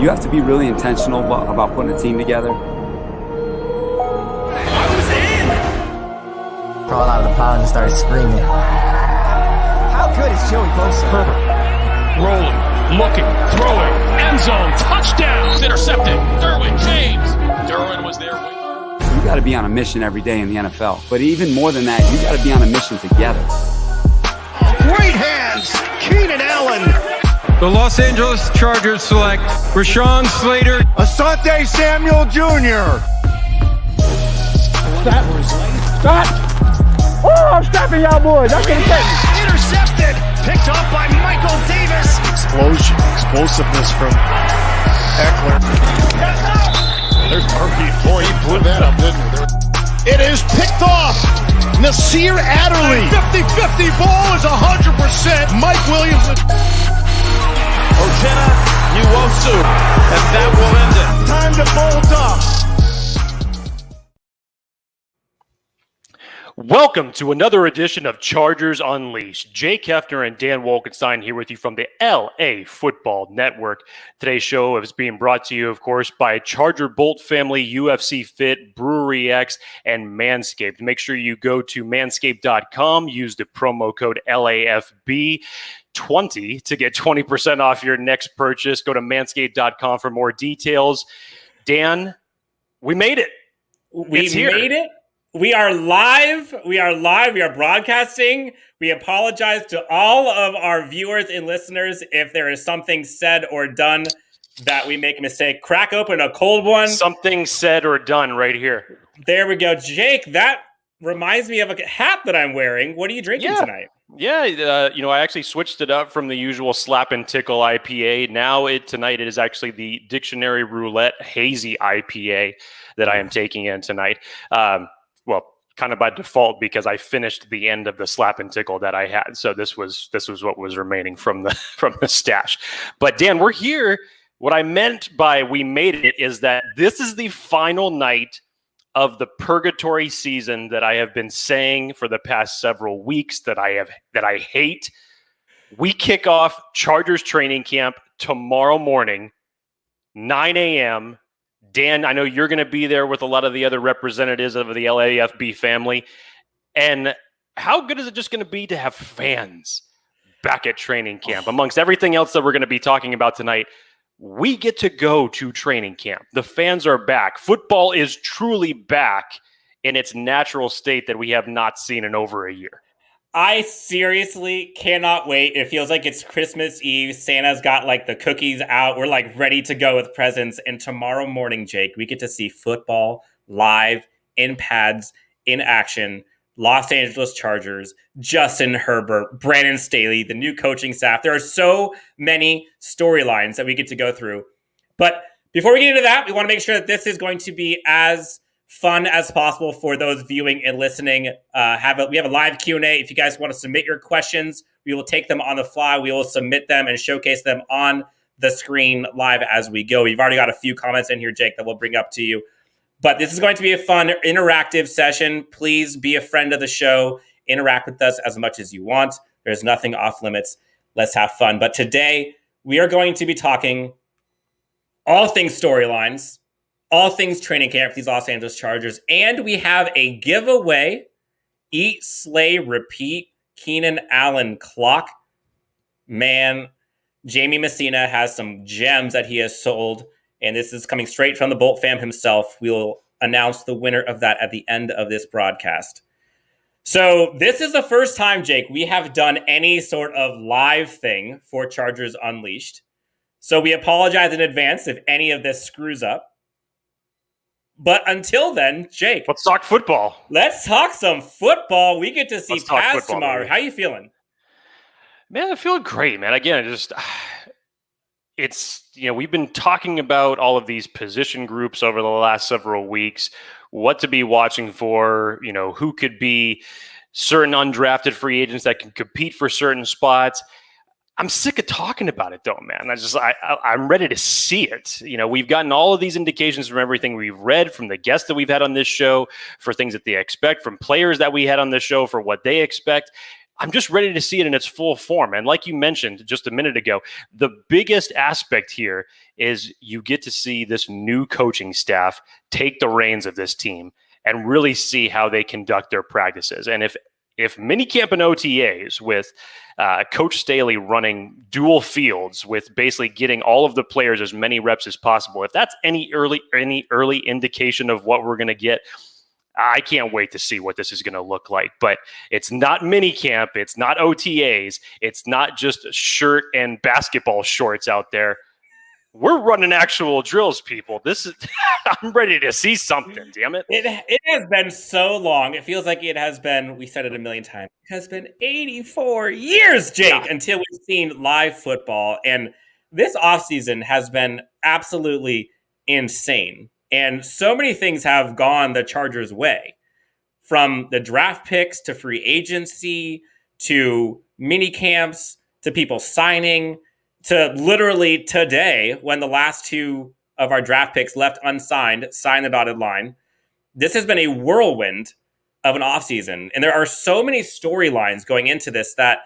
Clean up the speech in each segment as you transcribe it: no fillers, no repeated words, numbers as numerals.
You have to be really intentional about putting a team together. Crawled out of the pound and started screaming. How good is Joey Bosa? Herbert, rolling, looking, throwing, end zone, touchdown, intercepted. Derwin James. Derwin was there. You got to be on a mission every day in the NFL. But even more than that, you got to be on a mission together. Great hands, Keenan Allen. The Los Angeles Chargers select Rashawn Slater. Asante Samuel Jr. Stop! Oh, I'm stopping y'all boys. I can't catch it. Intercepted. Picked off by Michael Davis. Explosion. Explosiveness from Eckler. There's RP4. He blew that up, didn't he? It is picked off. Nasir Adderley. 50-50 ball is 100%. Mike Williams. Ochena, Nwosu. And that will end it. Time to bolt up. Welcome to another edition of Chargers Unleashed. Jake Hefner and Dan Wolkenstein here with you from the LAFB Network. Today's show is being brought to you, of course, by Charger Bolt Family, UFC Fit, Brewery X, and Manscaped. Make sure you go to manscaped.com, use the promo code LAFB20 to get 20% off your next purchase. Go to manscaped.com for more details. Dan, we made it. We made it. We are live. We are broadcasting. We apologize to all of our viewers and listeners if there is something said or done that we make a mistake. Crack open a cold one. Something said or done right here. There we go. Jake, that reminds me of a hat that I'm wearing. What are you drinking tonight? Yeah, I actually switched it up from the usual Slap and Tickle IPA. Now tonight it is actually the Dictionary Roulette Hazy IPA that I am taking in tonight. Well, kind of by default because I finished the end of the Slap and Tickle that I had. So this was what was remaining from the stash. But Dan, we're here. What I meant by we made it is that this is the final night of the purgatory season that I have been saying for the past several weeks that I hate. We kick off Chargers training camp tomorrow morning, 9 a.m. Dan, I know you're going to be there with a lot of the other representatives of the LAFB family. And how good is it just going to be to have fans back at training camp? Amongst everything else that we're going to be talking about tonight, we get to go to training camp. The fans are back. Football is truly back in its natural state that we have not seen in over a year. I seriously cannot wait. It feels like it's Christmas Eve. Santa's got like the cookies out. We're like ready to go with presents. And tomorrow morning, Jake, we get to see football live in pads, in action. Los Angeles Chargers, Justin Herbert, Brandon Staley, the new coaching staff. There are so many storylines that we get to go through. But before we get into that, we want to make sure that this is going to be as fun as possible for those viewing and listening. We have a live Q&A. If you guys want to submit your questions, we will take them on the fly. We will submit them and showcase them on the screen live as we go. We've already got a few comments in here, Jake, that we'll bring up to you. But this is going to be a fun, interactive session. Please be a friend of the show. Interact with us as much as you want. There's nothing off limits. Let's have fun. But today, we are going to be talking all things storylines, all things training camp for these Los Angeles Chargers. And we have a giveaway. Eat, slay, repeat. Keenan Allen clock. Man, Jamie Messina has some gems that he has sold. And this is coming straight from the Bolt fam himself. We will announce the winner of that at the end of this broadcast. So this is the first time, Jake, we have done any sort of live thing for Chargers Unleashed. So we apologize in advance if any of this screws up. But until then, Jake. Let's talk football. Let's talk some football. We get to see Paz tomorrow. How are you feeling? Man, I'm feeling great, man. Again, we've been talking about all of these position groups over the last several weeks, what to be watching for, who could be certain undrafted free agents that can compete for certain spots. I'm sick of talking about it though, man. I'm ready to see it. We've gotten all of these indications from everything we've read, from the guests that we've had on this show, for things that they expect, from players that we had on this show for what they expect. I'm just ready to see it in its full form. And like you mentioned just a minute ago, the biggest aspect here is you get to see this new coaching staff take the reins of this team and really see how they conduct their practices. And if minicamp and OTAs with Coach Staley running dual fields with basically getting all of the players as many reps as possible, if that's any early indication of what we're going to get, I can't wait to see what this is going to look like. But it's not minicamp. It's not OTAs. It's not just shirt and basketball shorts out there. We're running actual drills, people. This is I'm ready to see something, damn it. It has been so long. It feels like it has been, we said it a million times, it has been 84 years, Jake, until we've seen live football. And this offseason has been absolutely insane. And so many things have gone the Chargers' way, from the draft picks to free agency to mini camps to people signing to literally today when the last two of our draft picks left unsigned, signed the dotted line. This has been a whirlwind of an offseason. And there are so many storylines going into this that,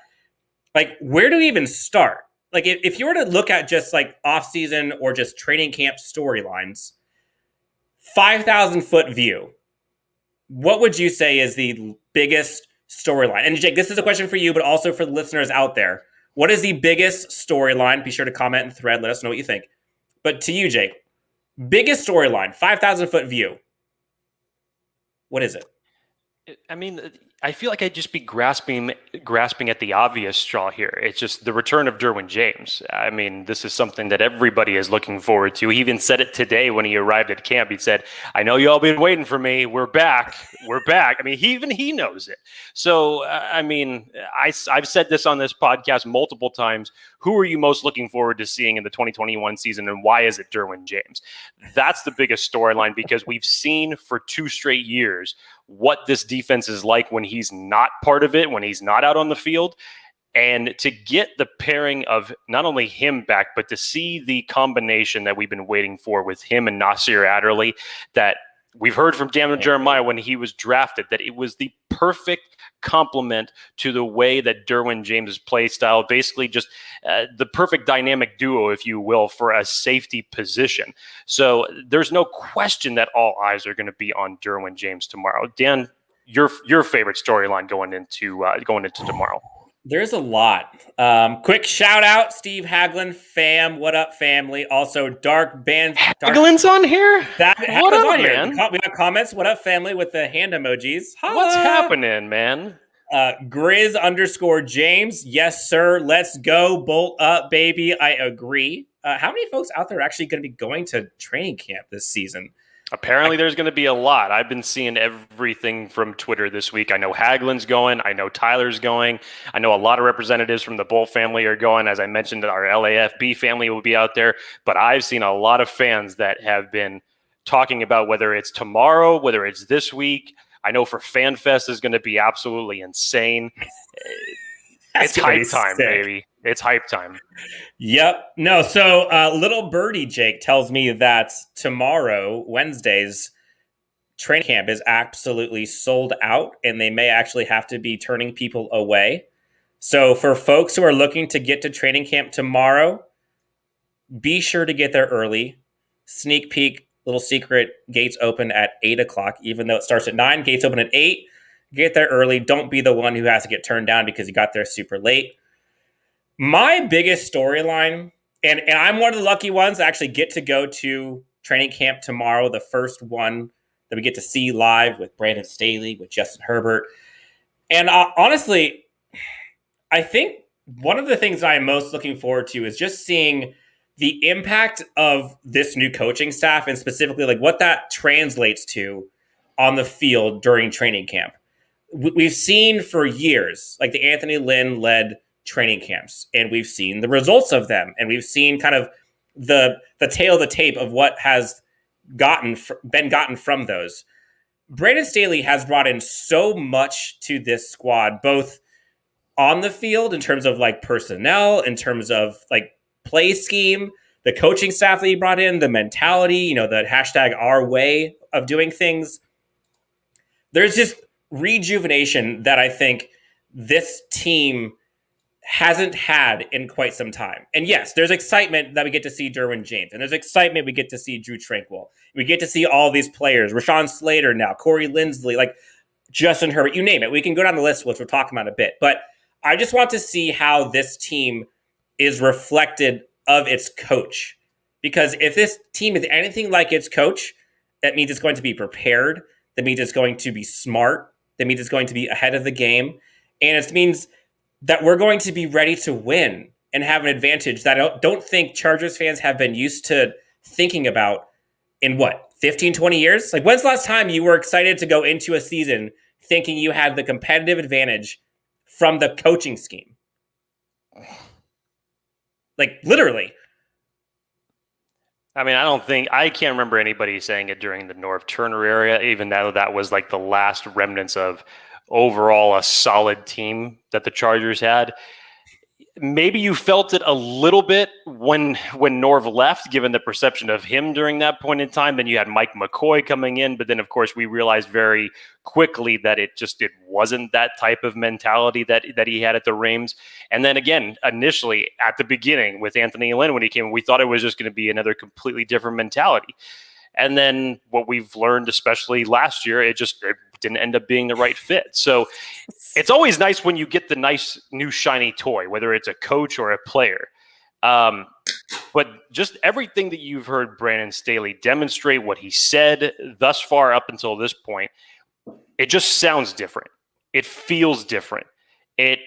like, where do we even start? Like, if you were to look at just like offseason or just training camp storylines, 5,000 foot view, what would you say is the biggest storyline? And Jake, this is a question for you, but also for the listeners out there. What is the biggest storyline? Be sure to comment in the thread. Let us know what you think. But to you, Jake, biggest storyline, 5,000 foot view. What is it? I mean, I feel like I'd just be grasping at the obvious straw here. It's just the return of Derwin James. I mean, this is something that everybody is looking forward to. He even said it today when he arrived at camp. He said, "I know y'all been waiting for me. We're back. We're back." I mean, he knows it. So, I mean, I've said this on this podcast multiple times. Who are you most looking forward to seeing in the 2021 season, and why is it Derwin James? That's the biggest storyline, because we've seen for 2 straight years what this defense is like when he's not part of it, when he's not out on the field. And to get the pairing of not only him back, but to see the combination that we've been waiting for with him and Nasir Adderley, that we've heard from Daniel Jeremiah when he was drafted, that it was the perfect complement to the way that Derwin James' play style, basically just the perfect dynamic duo, if you will, for a safety position. So there's no question that all eyes are going to be on Derwin James tomorrow. Dan, your favorite storyline going into tomorrow? There's a lot. Quick shout out, Steve Haglin, fam. What up, family? Also, Dark Band. Haglin's on here? What up, on man? Here. We got comments. What up, family? With the hand emojis. Holla. What's happening, man? Grizz_James. Yes, sir. Let's go. Bolt up, baby. I agree. How many folks out there are actually going to be going to training camp this season? Apparently there's going to be a lot. I've been seeing everything from Twitter this week. I know Haglin's going. I know Tyler's going. I know a lot of representatives from the Bolt family are going. As I mentioned, our LAFB family will be out there. But I've seen a lot of fans that have been talking about whether it's tomorrow, whether it's this week. I know for FanFest is going to be absolutely insane. It's hype time, baby. It's hype time. Yep. No, so little birdie Jake tells me that tomorrow, Wednesday's training camp is absolutely sold out, and they may actually have to be turning people away. So for folks who are looking to get to training camp tomorrow, be sure to get there early. Sneak peek, little secret, gates open at 8 o'clock, even though it starts at 9. Gates open at 8. Get there early. Don't be the one who has to get turned down because you got there super late. My biggest storyline, and I'm one of the lucky ones that actually get to go to training camp tomorrow, the first one that we get to see live with Brandon Staley, with Justin Herbert. And honestly, I think one of the things that I'm most looking forward to is just seeing the impact of this new coaching staff, and specifically like what that translates to on the field during training camp. We've seen for years, like the Anthony Lynn-led training camps, and we've seen the results of them, and we've seen kind of the tail of the tape of what has been gotten from those. Brandon Staley has brought in so much to this squad, both on the field in terms of like personnel, in terms of like play scheme, the coaching staff that he brought in, the mentality, the hashtag our way of doing things. There's just rejuvenation that I think this team hasn't had in quite some time. And yes, there's excitement that we get to see Derwin James, and there's excitement we get to see Drew Tranquil. We get to see all these players, Rashawn Slater now, Corey Linsley, like Justin Herbert, you name it. We can go down the list, which we'll talk about in a bit. But I just want to see how this team is reflected of its coach. Because if this team is anything like its coach, that means it's going to be prepared. That means it's going to be smart. That means it's going to be ahead of the game. And it means that we're going to be ready to win and have an advantage that I don't think Chargers fans have been used to thinking about in 15, 20 years? Like, when's the last time you were excited to go into a season thinking you had the competitive advantage from the coaching scheme? Like, literally. I mean, I can't remember anybody saying it during the Norv Turner era, even though that was like the last remnants of overall a solid team that the Chargers had. Maybe you felt it a little bit when Norv left, given the perception of him during that point in time. Then you had Mike McCoy coming in, but then of course we realized very quickly that it wasn't that type of mentality that he had at the Rams. And then again, initially at the beginning with Anthony Lynn when he came, we thought it was just going to be another completely different mentality. And then what we've learned, especially last year, it didn't end up being the right fit. So it's always nice when you get the nice new shiny toy, whether it's a coach or a player. But just everything that you've heard Brandon Staley demonstrate, what he said thus far up until this point, it just sounds different. It feels different. It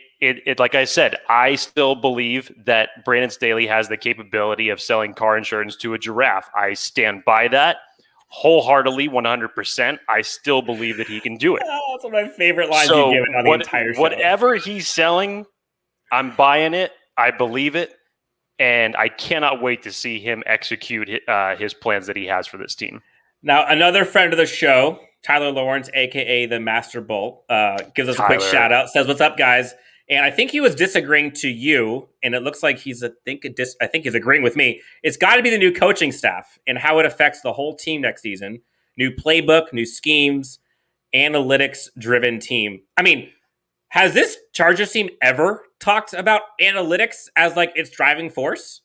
like I said, I still believe that Brandon Staley has the capability of selling car insurance to a giraffe. I stand by that wholeheartedly, 100%. I still believe that he can do it. Oh, that's one of my favorite lines you've given on the entire show. Whatever he's selling, I'm buying it. I believe it. And I cannot wait to see him execute his plans that he has for this team. Now, another friend of the show, Tyler Lawrence, a.k.a. the Master Bolt, gives us a quick shout out, says, "What's up, guys?" And I think he was disagreeing to you, and it looks like he's agreeing with me. It's got to be the new coaching staff and how it affects the whole team next season. New playbook, new schemes, analytics-driven team. I mean, has this Chargers team ever talked about analytics as like its driving force?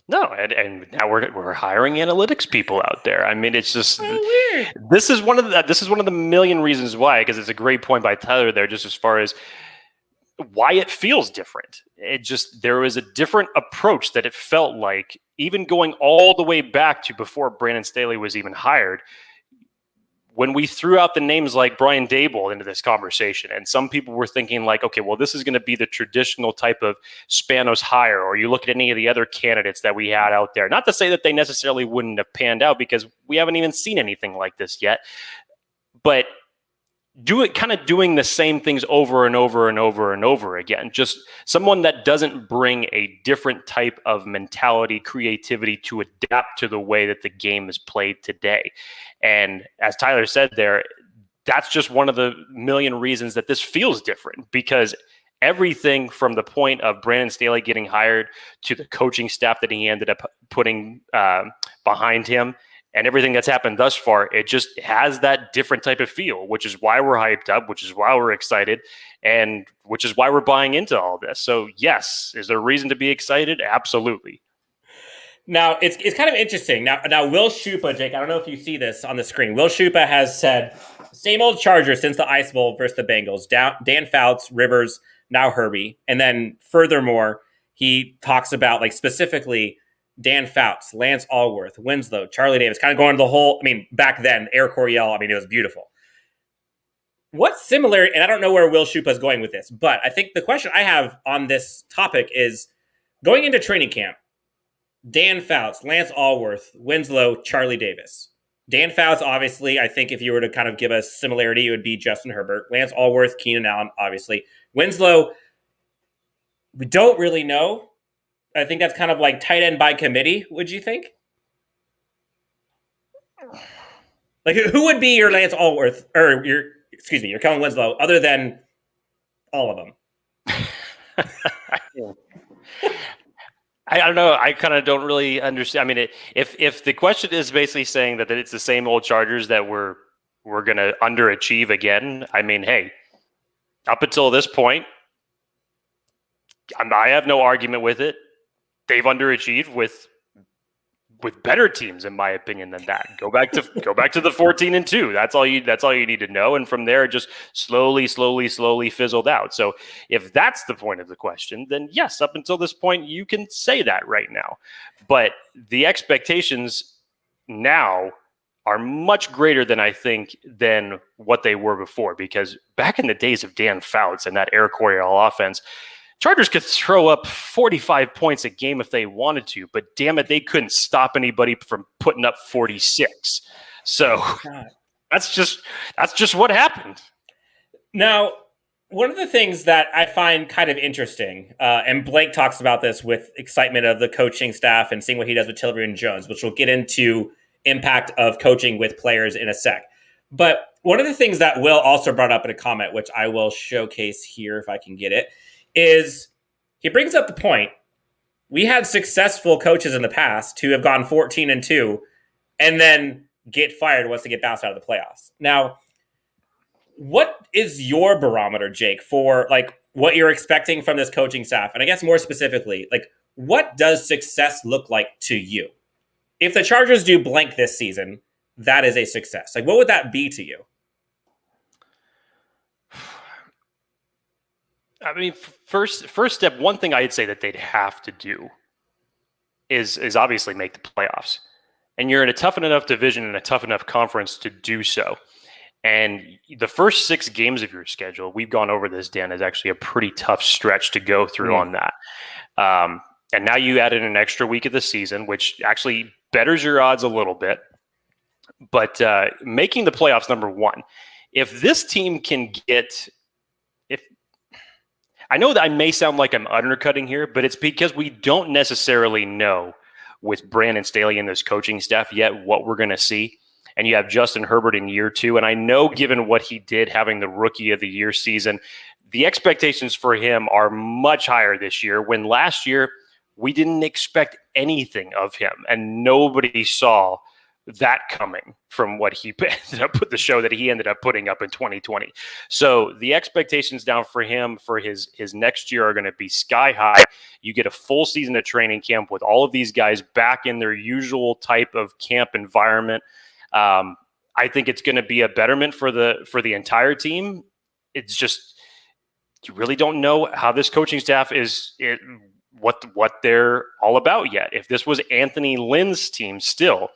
No, and now we're hiring analytics people out there. I mean, it's just so weird. This is one of the million reasons why, because it's a great point by Tyler there, just as far as why it feels different. There was a different approach that it felt like, even going all the way back to before Brandon Staley was even hired, when we threw out the names like Brian Daboll into this conversation, and some people were thinking like, okay, well, this is going to be the traditional type of Spanos hire, or you look at any of the other candidates that we had out there. Not to say that they necessarily wouldn't have panned out, because we haven't even seen anything like this yet, but doing the same things over and over and over and over again. Just someone that doesn't bring a different type of mentality, creativity to adapt to the way that the game is played today. And as Tyler said there, that's just one of the million reasons that this feels different, because everything from the point of Brandon Staley getting hired to the coaching staff that he ended up putting behind him, and everything that's happened thus far, it just has that different type of feel, which is why we're hyped up, which is why we're excited, and which is why we're buying into all this. So yes, is there a reason to be excited? Absolutely. Now, it's kind of interesting. Now Will Schupa, Jake, I don't know if you see this on the screen. Will Schupa has said, same old Chargers since the Ice Bowl versus the Bengals. Dan Fouts, Rivers, now Herbie. And then furthermore, he talks about like specifically Dan Fouts, Lance Allworth, Winslow, Charlie Davis, kind of going to the whole, I mean, back then, Air Coryell, I mean, it was beautiful. What's similar, and I don't know where Will Schupa is going with this, but I think the question I have on this topic is, going into training camp, Dan Fouts, Lance Allworth, Winslow, Charlie Davis. Dan Fouts, obviously, I think if you were to kind of give a similarity, it would be Justin Herbert. Lance Allworth, Keenan Allen, obviously. Winslow, we don't really know. I think that's kind of like tight end by committee, would you think? Like, who would be your Lance Allworth, or your Kellen Winslow, other than all of them? I don't know. I kind of don't really understand. I mean, if the question is basically saying that it's the same old Chargers that we're going to underachieve again, I mean, hey, up until this point, I have no argument with it. They've underachieved with better teams, in my opinion, than that. Go back to the 14-2. That's all you need to know. And from there, it just slowly fizzled out. So if that's the point of the question, then yes, up until this point, you can say that right now. But the expectations now are much greater than I think than what they were before. Because back in the days of Dan Fouts and that Air Coryell offense, Chargers could throw up 45 points a game if they wanted to, but damn it, they couldn't stop anybody from putting up 46. So that's just what happened. Now, one of the things that I find kind of interesting, and Blake talks about this with excitement of the coaching staff and seeing what he does with Derwin James, which we'll get into impact of coaching with players in a sec. But one of the things that Will also brought up in a comment, which I will showcase here if I can get it, is he brings up the point. We had successful coaches in the past who have gone 14-2 and then get fired once they get bounced out of the playoffs. Now, what is your barometer, Jake, for like what you're expecting from this coaching staff? And I guess more specifically, like what does success look like to you? If the Chargers do blank this season, that is a success. Like what would that be to you? I mean, first step, one thing I'd say that they'd have to do is obviously make the playoffs. And you're in a tough enough division and a tough enough conference to do so. And the first 6 games of your schedule, we've gone over this, Dan, is actually a pretty tough stretch to go through on that. And now you added an extra week of the season, which actually betters your odds a little bit. But making the playoffs, number one, if this team can get – I know that I may sound like I'm undercutting here, but it's because we don't necessarily know with Brandon Staley and this coaching staff yet what we're going to see. And you have Justin Herbert in year 2. And I know given what he did having the rookie of the year season, the expectations for him are much higher this year, when last year we didn't expect anything of him and nobody saw that coming from what he ended up with the show that he ended up putting up in 2020. So the expectations down for him for his next year are going to be sky high. You get a full season of training camp with all of these guys back in their usual type of camp environment. I think it's going to be a betterment for the entire team. It's just, you really don't know how this coaching staff what they're all about yet. If this was Anthony Lynn's team still,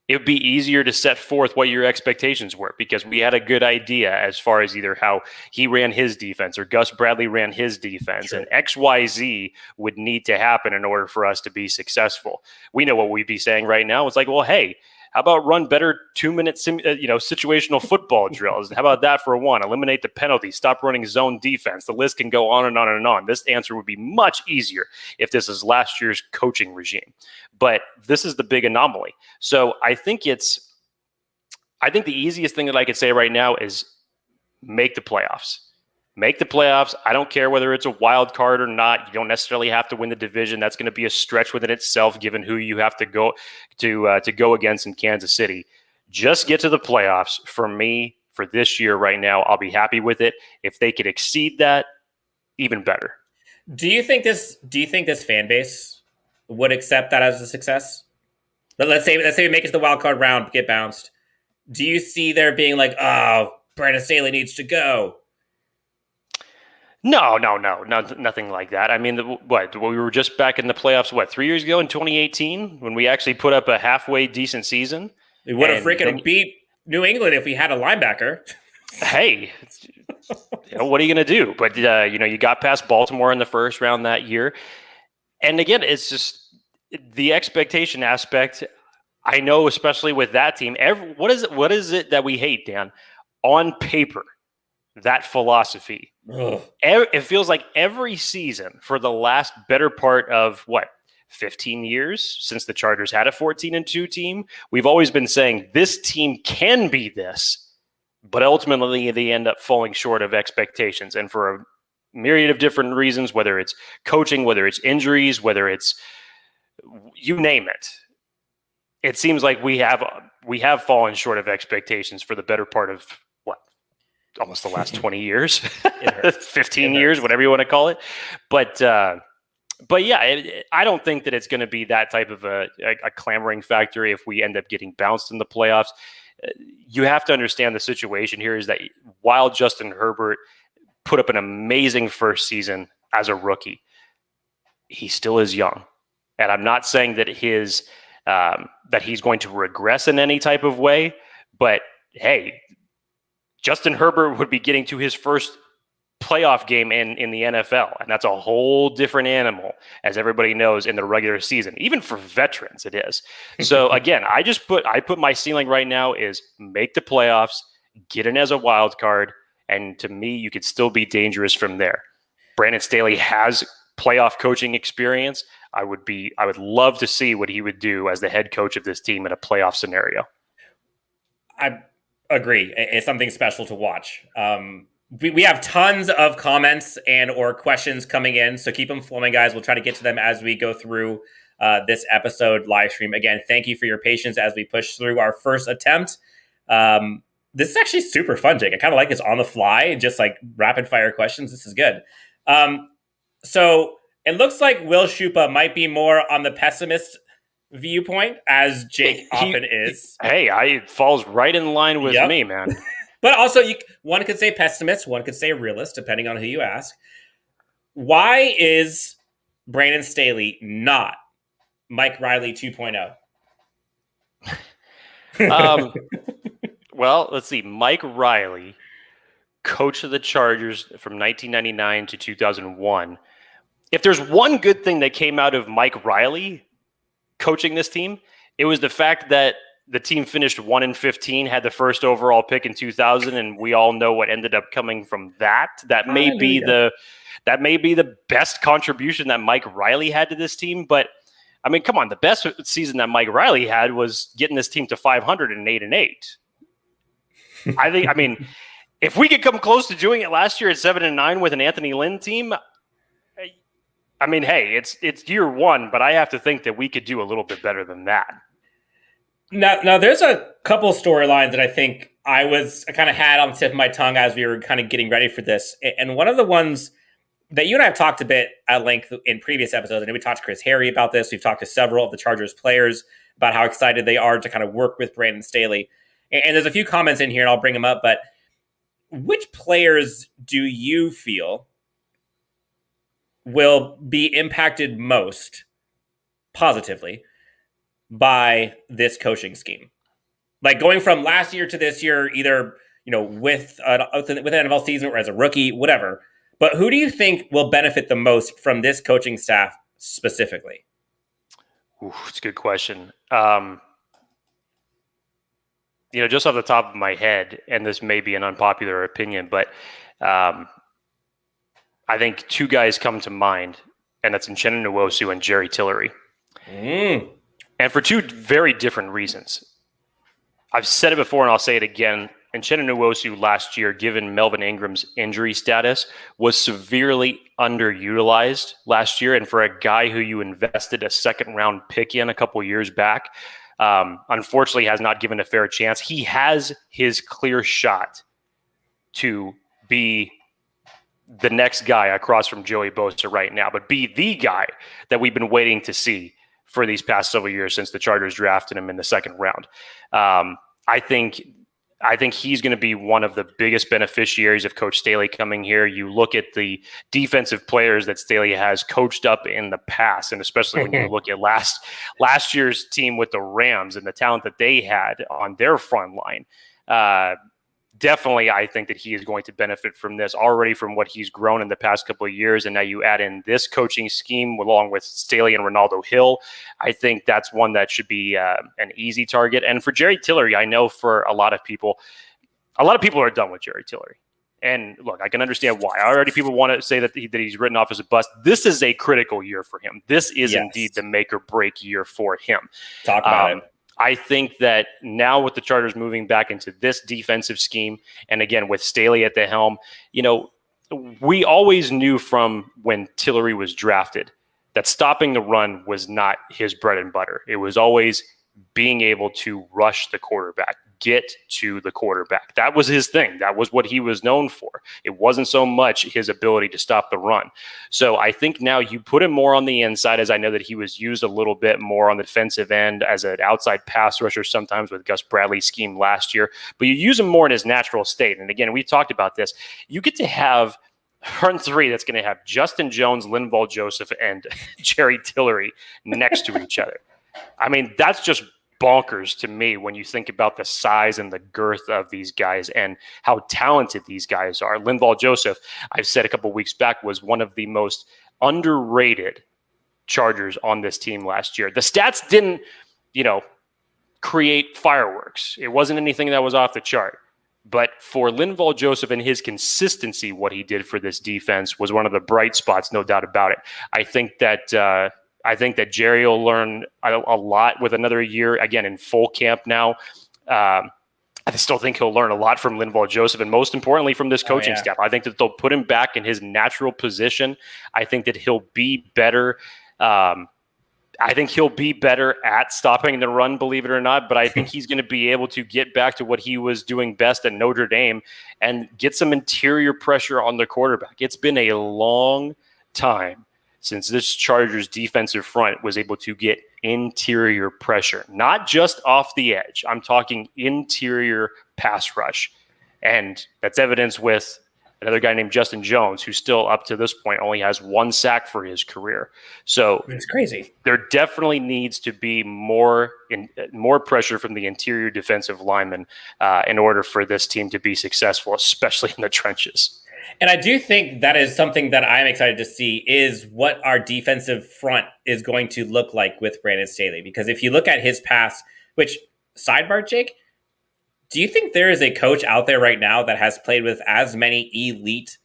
it would be easier to set forth what your expectations were, because we had a good idea as far as either how he ran his defense or Gus Bradley ran his defense. Sure. And XYZ would need to happen in order for us to be successful. We know what we'd be saying right now. It's like, well, hey, how about run better 2-minute situational football drills? How about that for one? Eliminate the penalties. Stop running zone defense. The list can go on and on and on. This answer would be much easier if this is last year's coaching regime. But this is the big anomaly. So I think the easiest thing that I could say right now is make the playoffs. Make the playoffs. I don't care whether it's a wild card or not. You don't necessarily have to win the division. That's going to be a stretch within itself, given who you have to go to go against in Kansas City. Just get to the playoffs. For me, for this year right now, I'll be happy with it. If they could exceed that, even better. Do you think this fan base would accept that as a success? Let's say we make it to the wild card round, get bounced. Do you see there being like, oh, Brandon Staley needs to go? No, nothing like that. I mean, we were just back in the playoffs, 3 years ago in 2018, when we actually put up a halfway decent season. We would have freaking beat New England if we had a linebacker. Hey, what are you going to do? But, you got past Baltimore in the first round that year. And again, it's just the expectation aspect. I know, especially with that team, what is it that we hate, Dan? On paper, that philosophy. Ugh. It feels like every season for the last better part of 15 years since the Chargers had a 14-2 team, we've always been saying this team can be this, but ultimately they end up falling short of expectations. And for a myriad of different reasons, whether it's coaching, whether it's injuries, whether it's you name it, it seems like we have fallen short of expectations for the better part of almost the last 20 years, 15 years, whatever you want to call it. But yeah, I don't think that it's going to be that type of a clamoring factor if we end up getting bounced in the playoffs. You have to understand the situation here is that while Justin Herbert put up an amazing first season as a rookie, he still is young. And I'm not saying that that he's going to regress in any type of way, but hey, Justin Herbert would be getting to his first playoff game in the NFL, and that's a whole different animal, as everybody knows, in the regular season. Even for veterans, it is. So again, I put my ceiling right now is make the playoffs, get in as a wild card, and to me, you could still be dangerous from there. Brandon Staley has playoff coaching experience. I would love to see what he would do as the head coach of this team in a playoff scenario. I agree. It's something special to watch. We have tons of comments and or questions coming in, so keep them flowing, guys. We'll try to get to them as we go through this episode live stream. Again, thank you for your patience as we push through our first attempt. This is actually super fun, Jake. I kind of like this on the fly and just like rapid fire questions. This is good. So it looks like Will Schupa might be more on the pessimist viewpoint, as Jake often is. Hey, it falls right in line with me, man. But also, one could say pessimist, one could say realist, depending on who you ask. Why is Brandon Staley not Mike Riley 2.0? Well, let's see. Mike Riley, coach of the Chargers from 1999 to 2001. If there's one good thing that came out of Mike Riley coaching this team, it was the fact that the team finished 1-15, had the first overall pick in 2000, and we all know what ended up coming from that. That may be the best contribution that Mike Riley had to this team. But I mean, come on, the best season that Mike Riley had was getting this team to 500 and 8-8. I mean, if we could come close to doing it last year at 7-9 with an Anthony Lynn team, I mean, hey, it's year one, but I have to think that we could do a little bit better than that. Now, there's a couple storylines that I think I kind of had on the tip of my tongue as we were kind of getting ready for this. And one of the ones that you and I have talked a bit at length in previous episodes, I know we talked to Chris Harry about this. We've talked to several of the Chargers players about how excited they are to kind of work with Brandon Staley. And there's a few comments in here, and I'll bring them up. But which players do you feel will be impacted most positively by this coaching scheme? Like going from last year to this year, either with an NFL season or as a rookie, whatever. But who do you think will benefit the most from this coaching staff specifically? It's a good question. Just off the top of my head, and this may be an unpopular opinion, but I think two guys come to mind, and that's Uchenna Nwosu and Jerry Tillery. And for two very different reasons. I've said it before and I'll say it again. Uchenna Nwosu last year, given Melvin Ingram's injury status, was severely underutilized last year. And for a guy who you invested a second-round pick in a couple years back, unfortunately has not given a fair chance. He has his clear shot to be the next guy across from Joey Bosa right now, but be the guy that we've been waiting to see for these past several years since the Chargers drafted him in the second round. I think he's going to be one of the biggest beneficiaries of Coach Staley coming here. You look at the defensive players that Staley has coached up in the past, and especially when you look at last year's team with the Rams and the talent that they had on their front line. Definitely, I think that he is going to benefit from this already from what he's grown in the past couple of years. And now you add in this coaching scheme along with Staley and Ronaldo Hill. I think that's one that should be an easy target. And for Jerry Tillery, I know for a lot of people are done with Jerry Tillery. And look, I can understand why. Already people want to say that he's written off as a bust. This is a critical year for him. This is indeed the make or break year for him. Talk about it. I think that now with the Chargers moving back into this defensive scheme, and again, with Staley at the helm, we always knew from when Tillery was drafted that stopping the run was not his bread and butter. It was always being able to rush the quarterback, get to the quarterback. That was his thing. That was what he was known for. It wasn't so much his ability to stop the run. So I think now you put him more on the inside, as I know that he was used a little bit more on the defensive end as an outside pass rusher sometimes with Gus Bradley's scheme last year, but you use him more in his natural state. And again, we've talked about this. You get to have front three that's going to have Justin Jones, Linval Joseph, and Jerry Tillery next to each other. I mean, that's just bonkers to me when you think about the size and the girth of these guys and how talented these guys are. Linval Joseph, I've said a couple weeks back, was one of the most underrated Chargers on this team last year. The stats didn't, create fireworks. It wasn't anything that was off the chart. But for Linval Joseph and his consistency, what he did for this defense was one of the bright spots, no doubt about it. I think that Jerry will learn a lot with another year, again, in full camp now. I still think he'll learn a lot from Linval Joseph, and most importantly from this coaching staff. I think that they'll put him back in his natural position. I think that he'll be better. I think he'll be better at stopping the run, believe it or not, but I think he's going to be able to get back to what he was doing best at Notre Dame and get some interior pressure on the quarterback. It's been a long time since this Chargers defensive front was able to get interior pressure, not just off the edge. I'm talking interior pass rush. And that's evidenced with another guy named Justin Jones, who still up to this point only has 1 sack for his career. So it's crazy. There definitely needs to be more pressure from the interior defensive linemen in order for this team to be successful, especially in the trenches. And I do think that is something that I'm excited to see is what our defensive front is going to look like with Brandon Staley. Because if you look at his past, which, sidebar, Jake, do you think there is a coach out there right now that has played with as many elite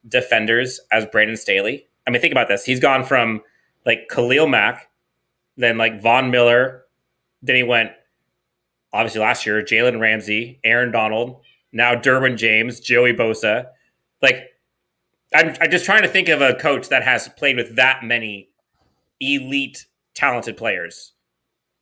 defenders as Brandon Staley? I mean, think about this. He's gone from like Khalil Mack, then like Von Miller. Then he went, obviously last year, Jalen Ramsey, Aaron Donald, now Derwin James, Joey Bosa. Like, I'm just trying to think of a coach that has played with that many elite, talented players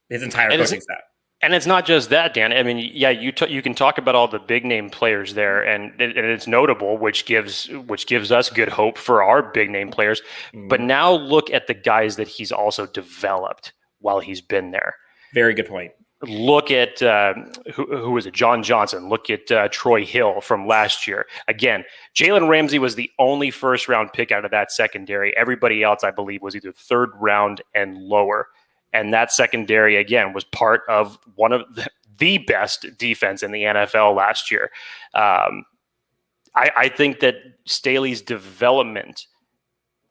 his entire coaching staff. And it's not just that, Dan. I mean, yeah, you can talk about all the big name players there, and it's notable, which gives us good hope for our big name players. But now look at the guys that he's also developed while he's been there. Very good point. Look at who was it? John Johnson. Look at Troy Hill from last year. Again, Jalen Ramsey was the only first round pick out of that secondary. Everybody else, I believe, was either third round and lower. And that secondary, again, was part of one of the best defense in the NFL last year. I think that Staley's development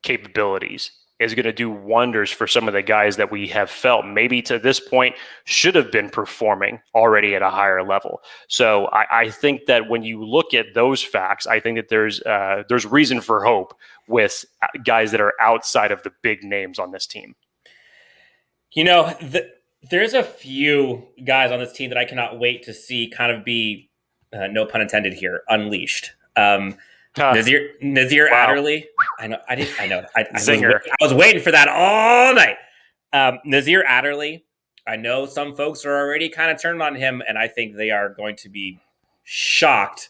capabilities is going to do wonders for some of the guys that we have felt maybe to this point should have been performing already at a higher level. So I think that when you look at those facts, I think that there's reason for hope with guys that are outside of the big names on this team. There's a few guys on this team that I cannot wait to see kind of be, no pun intended here, unleashed. Nazir wow. Adderley. I know. I was waiting for that all night. Nazir Adderley. I know some folks are already kind of turned on him, and I think they are going to be shocked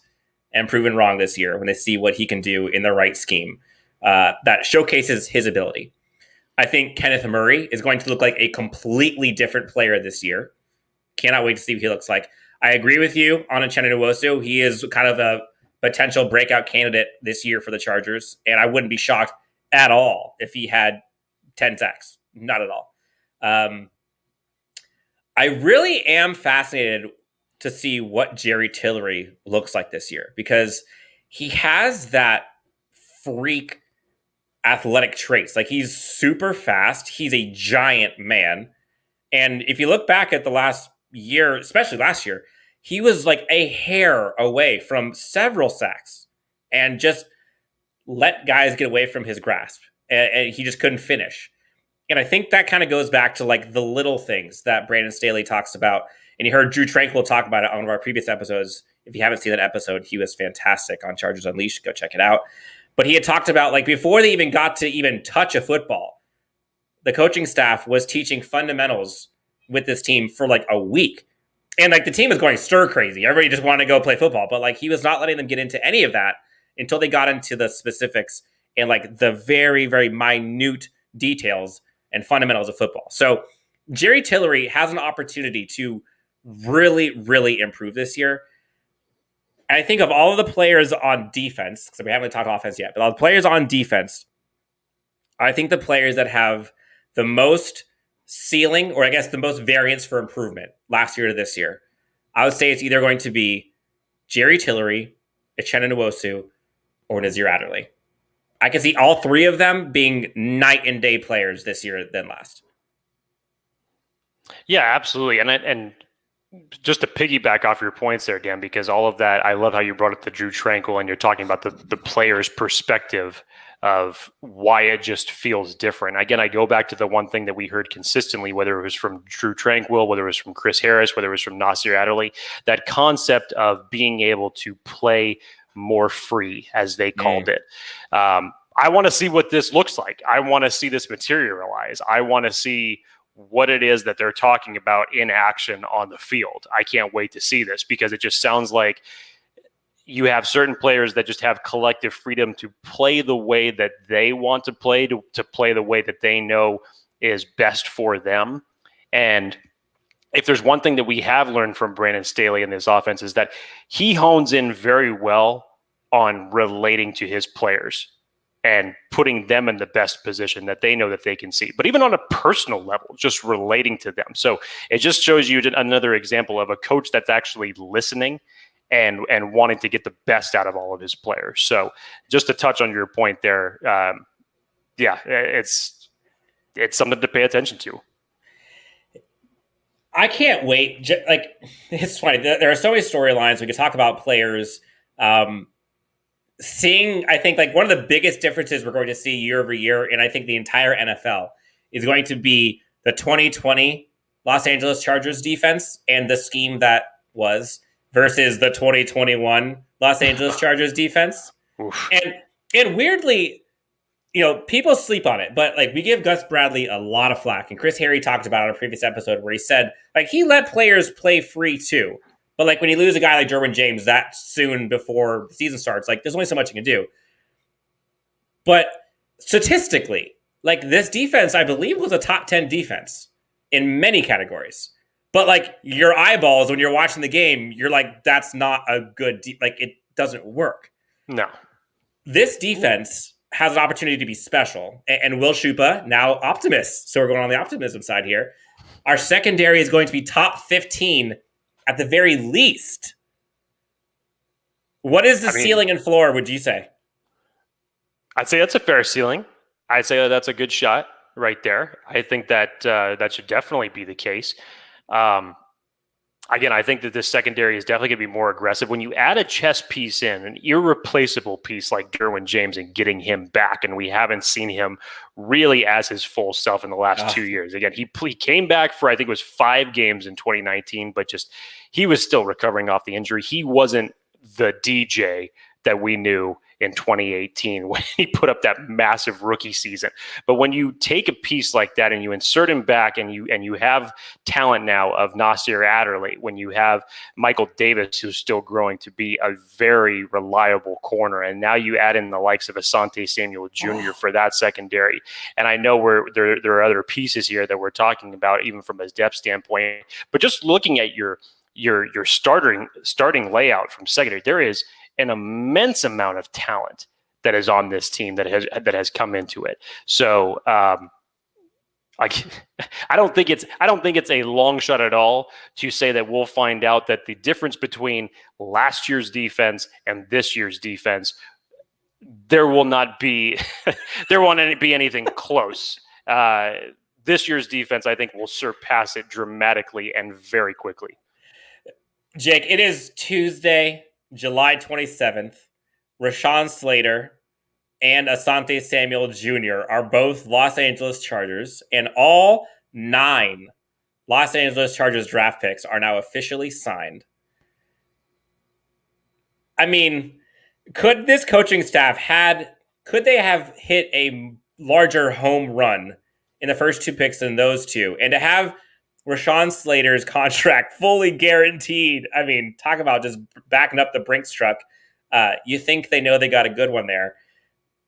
and proven wrong this year when they see what he can do in the right scheme that showcases his ability. I think Kenneth Murray is going to look like a completely different player this year. Cannot wait to see what he looks like. I agree with you on Uchenna Nwosu. He is kind of a potential breakout candidate this year for the Chargers, and I wouldn't be shocked at all if he had 10 sacks. Not at all. I really am fascinated to see what Jerry Tillery looks like this year because he has that freak athletic traits. Like, he's super fast. He's a giant man. And if you look back at the last year, especially last year, he was like a hair away from several sacks and just let guys get away from his grasp. And he just couldn't finish. And I think that kind of goes back to like the little things that Brandon Staley talks about. And you heard Drew Tranquil talk about it on one of our previous episodes. If you haven't seen that episode, he was fantastic on Chargers Unleashed. Go check it out. But he had talked about, like, before they even got to even touch a football, the coaching staff was teaching fundamentals with this team for like a week. And like the team was going stir crazy. Everybody just wanted to go play football, but like he was not letting them get into any of that until they got into the specifics and like the very, very minute details and fundamentals of football. So Jerry Tillery has an opportunity to really, really improve this year. And I think of all of the players on defense, because we haven't talked offense yet, but all the players on defense, I think the players that have the most ceiling, or I guess the most variance for improvement last year to this year, I would say it's either going to be Jerry Tillery, Uchenna Nwosu, or Nazir Adderley. I can see all three of them being night and day players this year than last. Yeah, absolutely. And just to piggyback off your points there, Dan, because all of that, I love how you brought up the Drew Tranquil and you're talking about the player's perspective of why it just feels different. Again, I go back to the one thing that we heard consistently, whether it was from Drew Tranquil, whether it was from Chris Harris, whether it was from Nasir Adderley, that concept of being able to play more free, as they called it. I want to see what this looks like. I want to see this materialize. I want to see what it is that they're talking about in action on the field. I can't wait to see this because it just sounds like you have certain players that just have collective freedom to play the way that they want to play, to play the way that they know is best for them. And if there's one thing that we have learned from Brandon Staley in this offense is that he hones in very well on relating to his players and putting them in the best position that they know that they can see. But even on a personal level, just relating to them. So it just shows you another example of a coach that's actually listening and wanting to get the best out of all of his players. So just to touch on your point there, it's something to pay attention to. I can't wait. Like, it's funny. There are so many storylines. We could talk about players. Seeing, I think, like one of the biggest differences we're going to see year over year, and I think the entire NFL, is going to be the 2020 Los Angeles Chargers defense and the scheme that was versus the 2021 Los Angeles Chargers defense. And weirdly, you know, people sleep on it, but like we give Gus Bradley a lot of flack. And Chris Harry talked about it on a previous episode where he said, like, he let players play free too. But like when you lose a guy like Derwin James that soon before the season starts, like there's only so much you can do. But statistically, like this defense, I believe, was a top 10 defense in many categories. But like your eyeballs when you're watching the game, you're like, that's not a good, like it doesn't work. No. This defense has an opportunity to be special. And Will Schupa, now optimist. So we're going on the optimism side here. Our secondary is going to be top 15 at the very least. What is the ceiling and floor, would you say? I'd say that's a fair ceiling. I'd say that's a good shot right there. I think that that should definitely be the case. Again, I think that this secondary is definitely going to be more aggressive. When you add a chess piece in, an irreplaceable piece like Derwin James and getting him back, and we haven't seen him really as his full self in the last 2 years. Again, he came back for, I think it was 5 games in 2019, but just he was still recovering off the injury. He wasn't the DJ that we knew in 2018 when he put up that massive rookie season. But when you take a piece like that and you insert him back and you have talent now of Nasir Adderley, when you have Michael Davis, who's still growing to be a very reliable corner, and now you add in the likes of Asante Samuel Jr. for that secondary. And I know there are other pieces here that we're talking about, even from a depth standpoint, but just looking at your starting layout from secondary, there is an immense amount of talent that is on this team that has come into it. So I don't think it's a long shot at all to say that we'll find out that the difference between last year's defense and this year's defense, there won't be anything close. This year's defense, I think, will surpass it dramatically and very quickly. Jake, it is Tuesday, July 27th. Rashawn Slater and Asante Samuel Jr. are both Los Angeles Chargers, and all 9 Los Angeles Chargers draft picks are now officially signed. I mean, could this coaching staff could they have hit a larger home run in the first 2 picks than those two? And to have Rashawn Slater's contract fully guaranteed. I mean, talk about just backing up the Brinks truck. You think they know they got a good one there.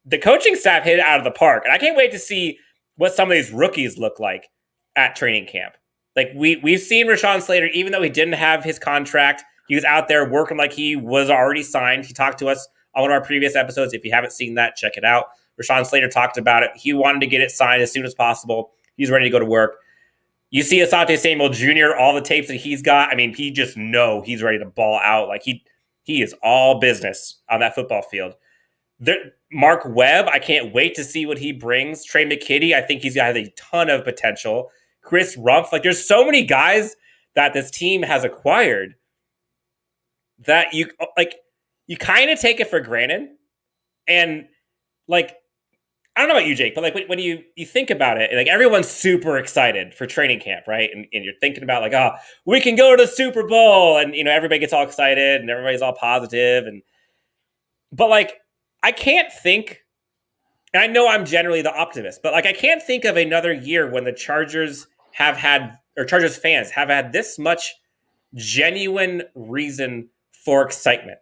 The coaching staff hit it out of the park. And I can't wait to see what some of these rookies look like at training camp. Like we've seen Rashawn Slater, even though he didn't have his contract, he was out there working like he was already signed. He talked to us on one of our previous episodes. If you haven't seen that, check it out. Rashawn Slater talked about it. He wanted to get it signed as soon as possible. He's ready to go to work. You see Asante Samuel Jr., all the tapes that he's got. I mean, he just know he's ready to ball out. Like he is all business on that football field. Mark Webb, I can't wait to see what he brings. Trey McKitty, I think he's got a ton of potential. Chris Rumpf, like there's so many guys that this team has acquired that you kind of take it for granted. And like, I don't know about you, Jake, but like when you think about it, like everyone's super excited for training camp, right? And you're thinking about like, oh, we can go to the Super Bowl, and everybody gets all excited and everybody's all positive, but like I can't think, and I know I'm generally the optimist, but like I can't think of another year when the Chargers Chargers fans have had this much genuine reason for excitement.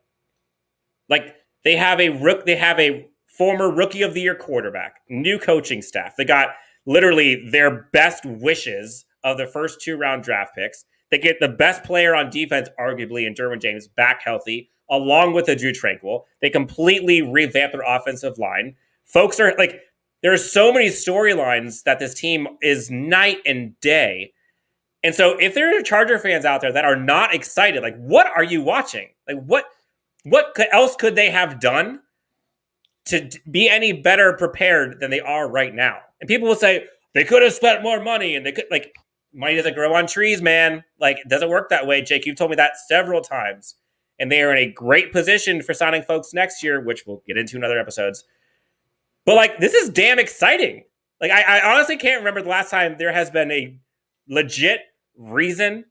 Like they have a former Rookie of the Year quarterback, new coaching staff. They got literally their best wishes of the first 2-round draft picks. They get the best player on defense, arguably, in Derwin James, back healthy, along with a Drew Tranquill. They completely revamped their offensive line. Folks are like, there are so many storylines that this team is night and day. And so if there are Charger fans out there that are not excited, like what are you watching? Like what else could they have done to be any better prepared than they are right now? And people will say they could have spent more money, and they could, like, money doesn't grow on trees, man. Like, it doesn't work that way. Jake, you've told me that several times. And they are in a great position for signing folks next year, which we'll get into in other episodes. But like, this is damn exciting. Like, I honestly can't remember the last time there has been a legit reason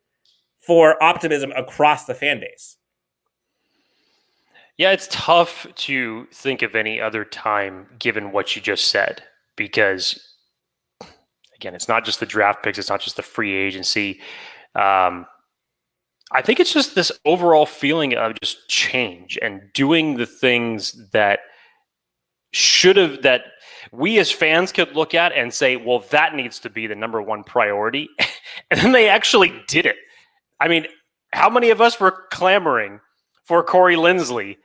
for optimism across the fan base. Yeah, it's tough to think of any other time given what you just said, because, again, it's not just the draft picks, it's not just the free agency. I think it's just this overall feeling of just change and doing the things that that we as fans could look at and say, well, that needs to be the number one priority. And then they actually did it. I mean, how many of us were clamoring for Corey Linsley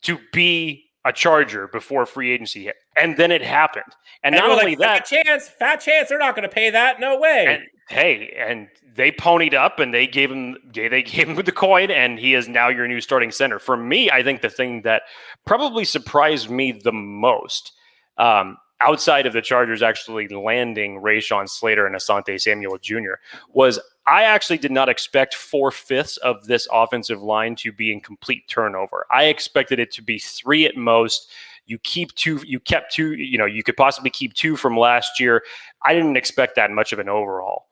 to be a Charger before free agency hit? And then it happened. And not only like, that, fat chance, they're not going to pay that. No way. And they ponied up and they gave him the coin, and he is now your new starting center. For me, I think the thing that probably surprised me the most, outside of the Chargers actually landing Rashawn Slater and Asante Samuel Jr., was I actually did not expect 4/5 of this offensive line to be in complete turnover. I expected it to be 3 at most. You kept 2, you could possibly keep 2 from last year. I didn't expect that much of an overhaul.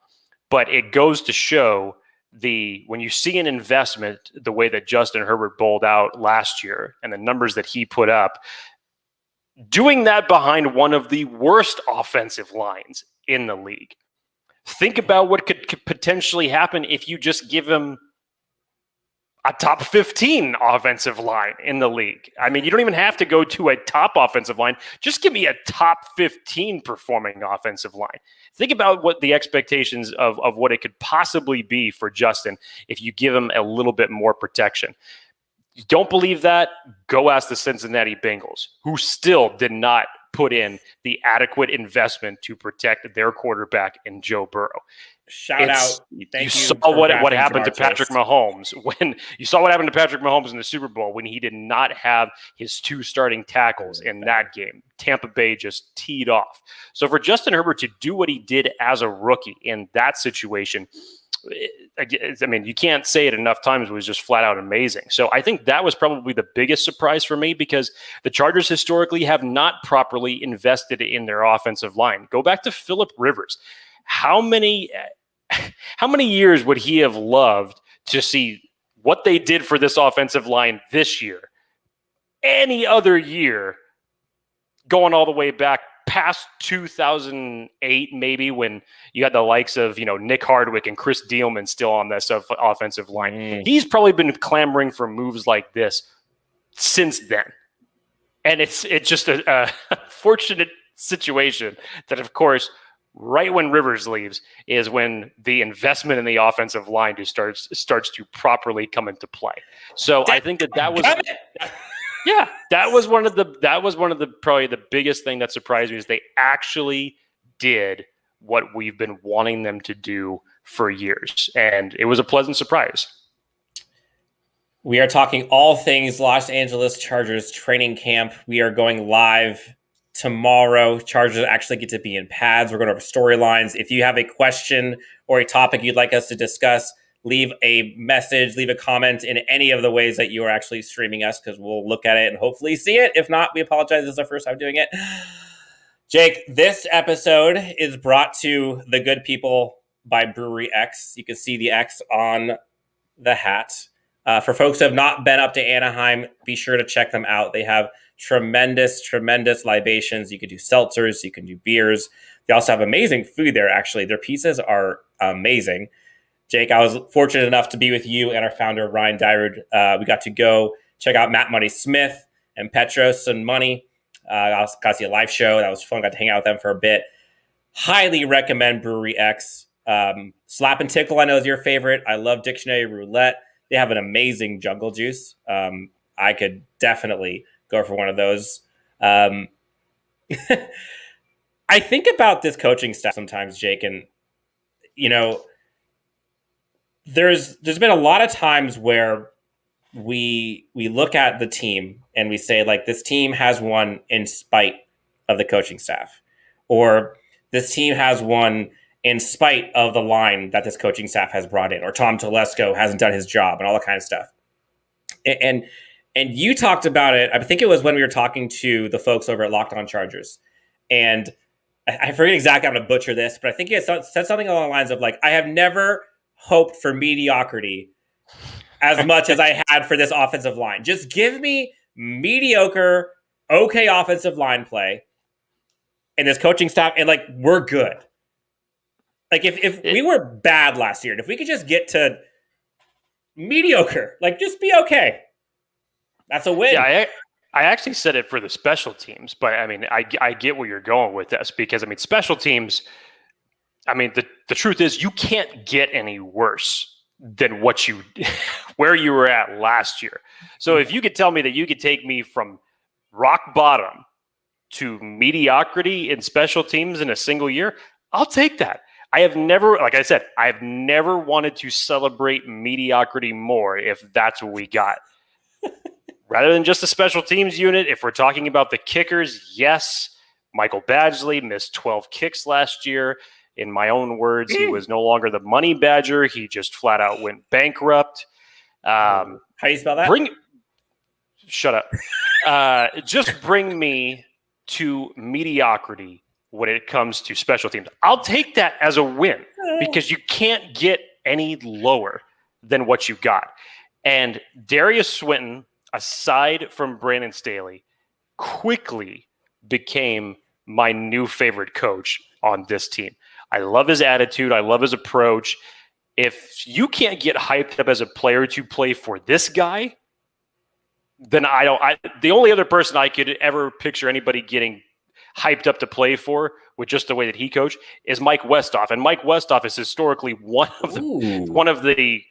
But it goes to show when you see an investment the way that Justin Herbert bowled out last year and the numbers that he put up, doing that behind one of the worst offensive lines in the league. Think about what could potentially happen if you just give him a top 15 offensive line in the league. I mean, you don't even have to go to a top offensive line. Just give me a top 15 performing offensive line. Think about what the expectations of what it could possibly be for Justin if you give him a little bit more protection. You don't believe that? Go ask the Cincinnati Bengals, who still did not put in the adequate investment to protect their quarterback in Joe Burrow. Shout out. Thank you saw what happened to Patrick Mahomes when you saw what happened to Patrick Mahomes in the Super Bowl when he did not have his 2 starting tackles in that game. Tampa Bay just teed off. So for Justin Herbert to do what he did as a rookie in that situation, I mean, you can't say it enough times. It was just flat out amazing. So I think that was probably the biggest surprise for me, because the Chargers historically have not properly invested in their offensive line. Go back to Phillip Rivers. How many years would he have loved to see what they did for this offensive line this year? Any other year, going all the way back past 2008, maybe, when you had the likes of, Nick Hardwick and Chris Dealman still on this offensive line. He's probably been clamoring for moves like this since then. And it's just a fortunate situation that, of course, right when Rivers leaves is when the investment in the offensive line starts to properly come into play. So I think that was that was one of the probably the biggest thing that surprised me is they actually did what we've been wanting them to do for years, and it was a pleasant surprise. We are talking all things Los Angeles Chargers training camp. We are going live tomorrow. Chargers actually get to be in pads. We're going over storylines. If you have a question or a topic you'd like us to discuss, leave a message, leave a comment in any of the ways that you are actually streaming us, because we'll look at it and hopefully see it. If not, we apologize. This is our first time doing it. Jake, this episode is brought to the good people by Brewery X. You can see the X on the hat. For folks who have not been up to Anaheim, be sure to check them out. They have tremendous libations. You can do seltzers, you can do beers. They also have amazing food there, actually. Their pizzas are amazing. Jake, I was fortunate enough to be with you and our founder, Ryan Dyrud. We got to go check out Matt Money Smith and Petros and Money. I also got to see a live show. That was fun. Got to hang out with them for a bit. Highly recommend Brewery X. Slap and Tickle, I know, is your favorite. I love Dictionary Roulette. They have an amazing jungle juice. I could definitely go for one of those. I think about this coaching staff sometimes, Jake, and there's been a lot of times where we look at the team and we say, like, this team has won in spite of the coaching staff, or this team has won in spite of the line that this coaching staff has brought in, or Tom Telesco hasn't done his job, and all that kind of stuff. And you talked about it. I think it was when we were talking to the folks over at Locked On Chargers, and I forget exactly how to butcher this, but I think you said something along the lines of, like, I have never hoped for mediocrity as much as I had for this offensive line. Just give me mediocre, okay offensive line play and this coaching staff, and, like, we're good. Like, if we were bad last year, and if we could just get to mediocre, like, just be okay, that's a win. Yeah, I actually said it for the special teams, but I mean, I get where you're going with this, because I mean, special teams, I mean, the truth is you can't get any worse than where you were at last year. So if you could tell me that you could take me from rock bottom to mediocrity in special teams in a single year, I'll take that. I have never wanted to celebrate mediocrity more if that's what we got. Rather than just the special teams unit, if we're talking about the kickers, yes, Michael Badgley missed 12 kicks last year. In my own words, he was no longer the money badger. He just flat out went bankrupt. How do you spell that? Shut up. Just bring me to mediocrity when it comes to special teams. I'll take that as a win, because you can't get any lower than what you got. And Darius Swinton, aside from Brandon Staley, quickly became my new favorite coach on this team. I love his attitude. I love his approach. If you can't get hyped up as a player to play for this guy, then the only other person I could ever picture anybody getting hyped up to play for with just the way that he coached is Mike Westhoff. And Mike Westhoff is historically one of the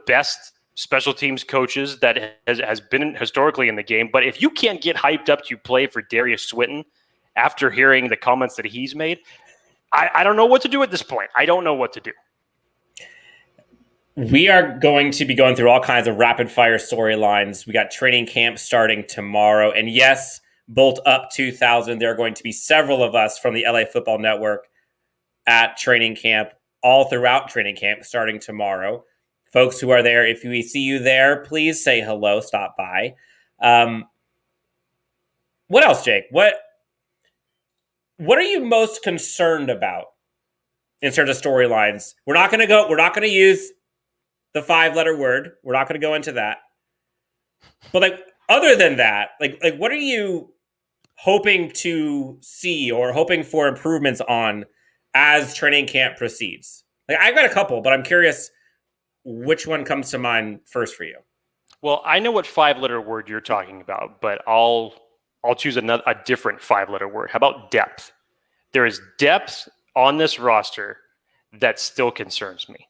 best special teams coaches that has been historically in the game. But if you can't get hyped up to play for Darius Swinton after hearing the comments that he's made, I don't know what to do at this point. I don't know what to do. We are going to be going through all kinds of rapid fire storylines. We got training camp starting tomorrow. And yes, Bolt Up 2000. There are going to be several of us from the LA Football Network at training camp, all throughout training camp, starting tomorrow. Folks who are there, if we see you there, please say hello, stop by. What else, Jake? What are you most concerned about in terms of storylines? We're not going to use the 5-letter word. We're not going to go into that. But, like, other than that, like what are you hoping to see or hoping for improvements on as training camp proceeds? Like, I've got a couple, but I'm curious which one comes to mind first for you. Well, I know what 5-letter word you're talking about, but I'll choose a different 5-letter word. How about depth? There is depth on this roster that still concerns me.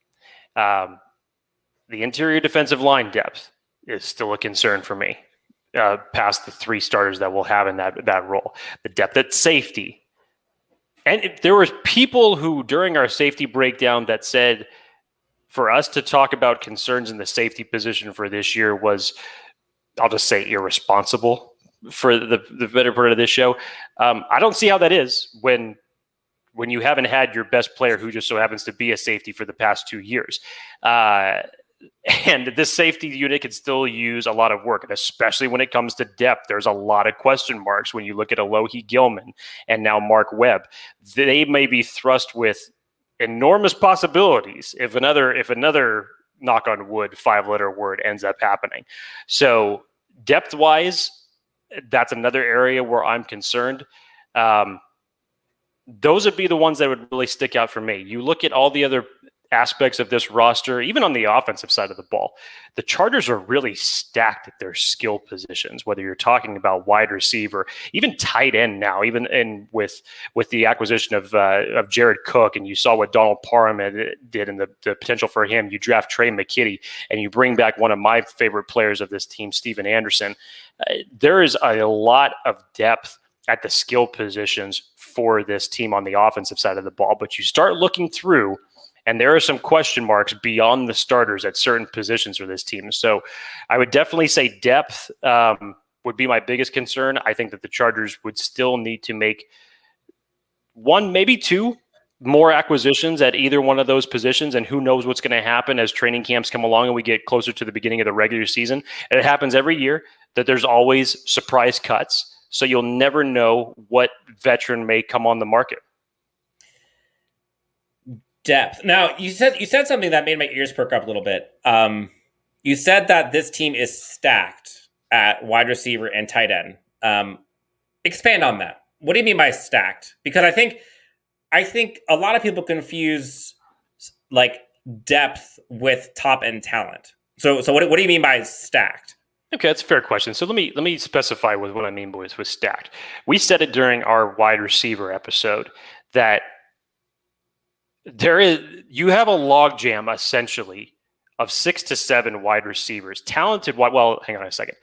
The interior defensive line depth is still a concern for me, past the 3 starters that we'll have in that role. The depth at safety. And there was people who, during our safety breakdown, that said for us to talk about concerns in the safety position for this year was, I'll just say, irresponsible for the better part of this show. I don't see how that is when you haven't had your best player, who just so happens to be a safety, for the past 2 years. And this safety unit can still use a lot of work, and especially when it comes to depth. There's a lot of question marks when you look at Alohi Gilman and now Mark Webb. They may be thrust with enormous possibilities if another knock on wood 5-letter word ends up happening. So depth-wise, that's another area where I'm concerned. Those would be the ones that would really stick out for me. You look at all the other aspects of this roster, even on the offensive side of the ball, the Chargers are really stacked at their skill positions, whether you're talking about wide receiver, even tight end now, even with the acquisition of Jared Cook, and you saw what Donald Parham did and the potential for him. You draft Trey McKitty and you bring back one of my favorite players of this team, Steven Anderson. There is a lot of depth at the skill positions for this team on the offensive side of the ball, but you start looking through, and there are some question marks beyond the starters at certain positions for this team. So I would definitely say depth would be my biggest concern. I think that the Chargers would still need to make 1, maybe 2 more acquisitions at either one of those positions, and who knows what's going to happen as training camps come along and we get closer to the beginning of the regular season. And it happens every year that there's always surprise cuts, so you'll never know what veteran may come on the market. Depth. Now, you said something that made my ears perk up a little bit. You said that this team is stacked at wide receiver and tight end. Expand on that. What do you mean by stacked? Because I think a lot of people confuse like depth with top end talent. So what do you mean by stacked? Okay, that's a fair question. So let me specify what I mean with stacked. We said it during our wide receiver episode that you have a logjam essentially of 6 to 7 wide receivers, talented. Well, hang on a second,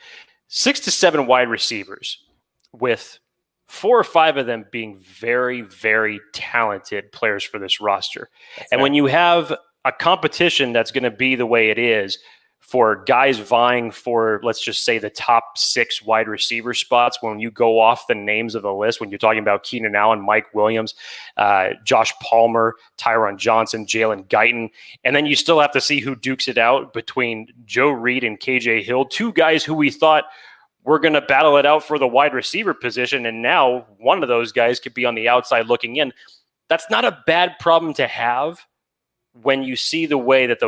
6 to 7 wide receivers, with 4 or 5 of them being very, very talented players for this roster. And when you have a competition that's going to be the way it is, for guys vying for, let's just say, the top 6 wide receiver spots, when you go off the names of the list, when you're talking about Keenan Allen, Mike Williams, Josh Palmer, Tyron Johnson, Jalen Guyton, and then you still have to see who dukes it out between Joe Reed and KJ Hill, 2 guys who we thought were going to battle it out for the wide receiver position, and now one of those guys could be on the outside looking in. That's not a bad problem to have when you see the way that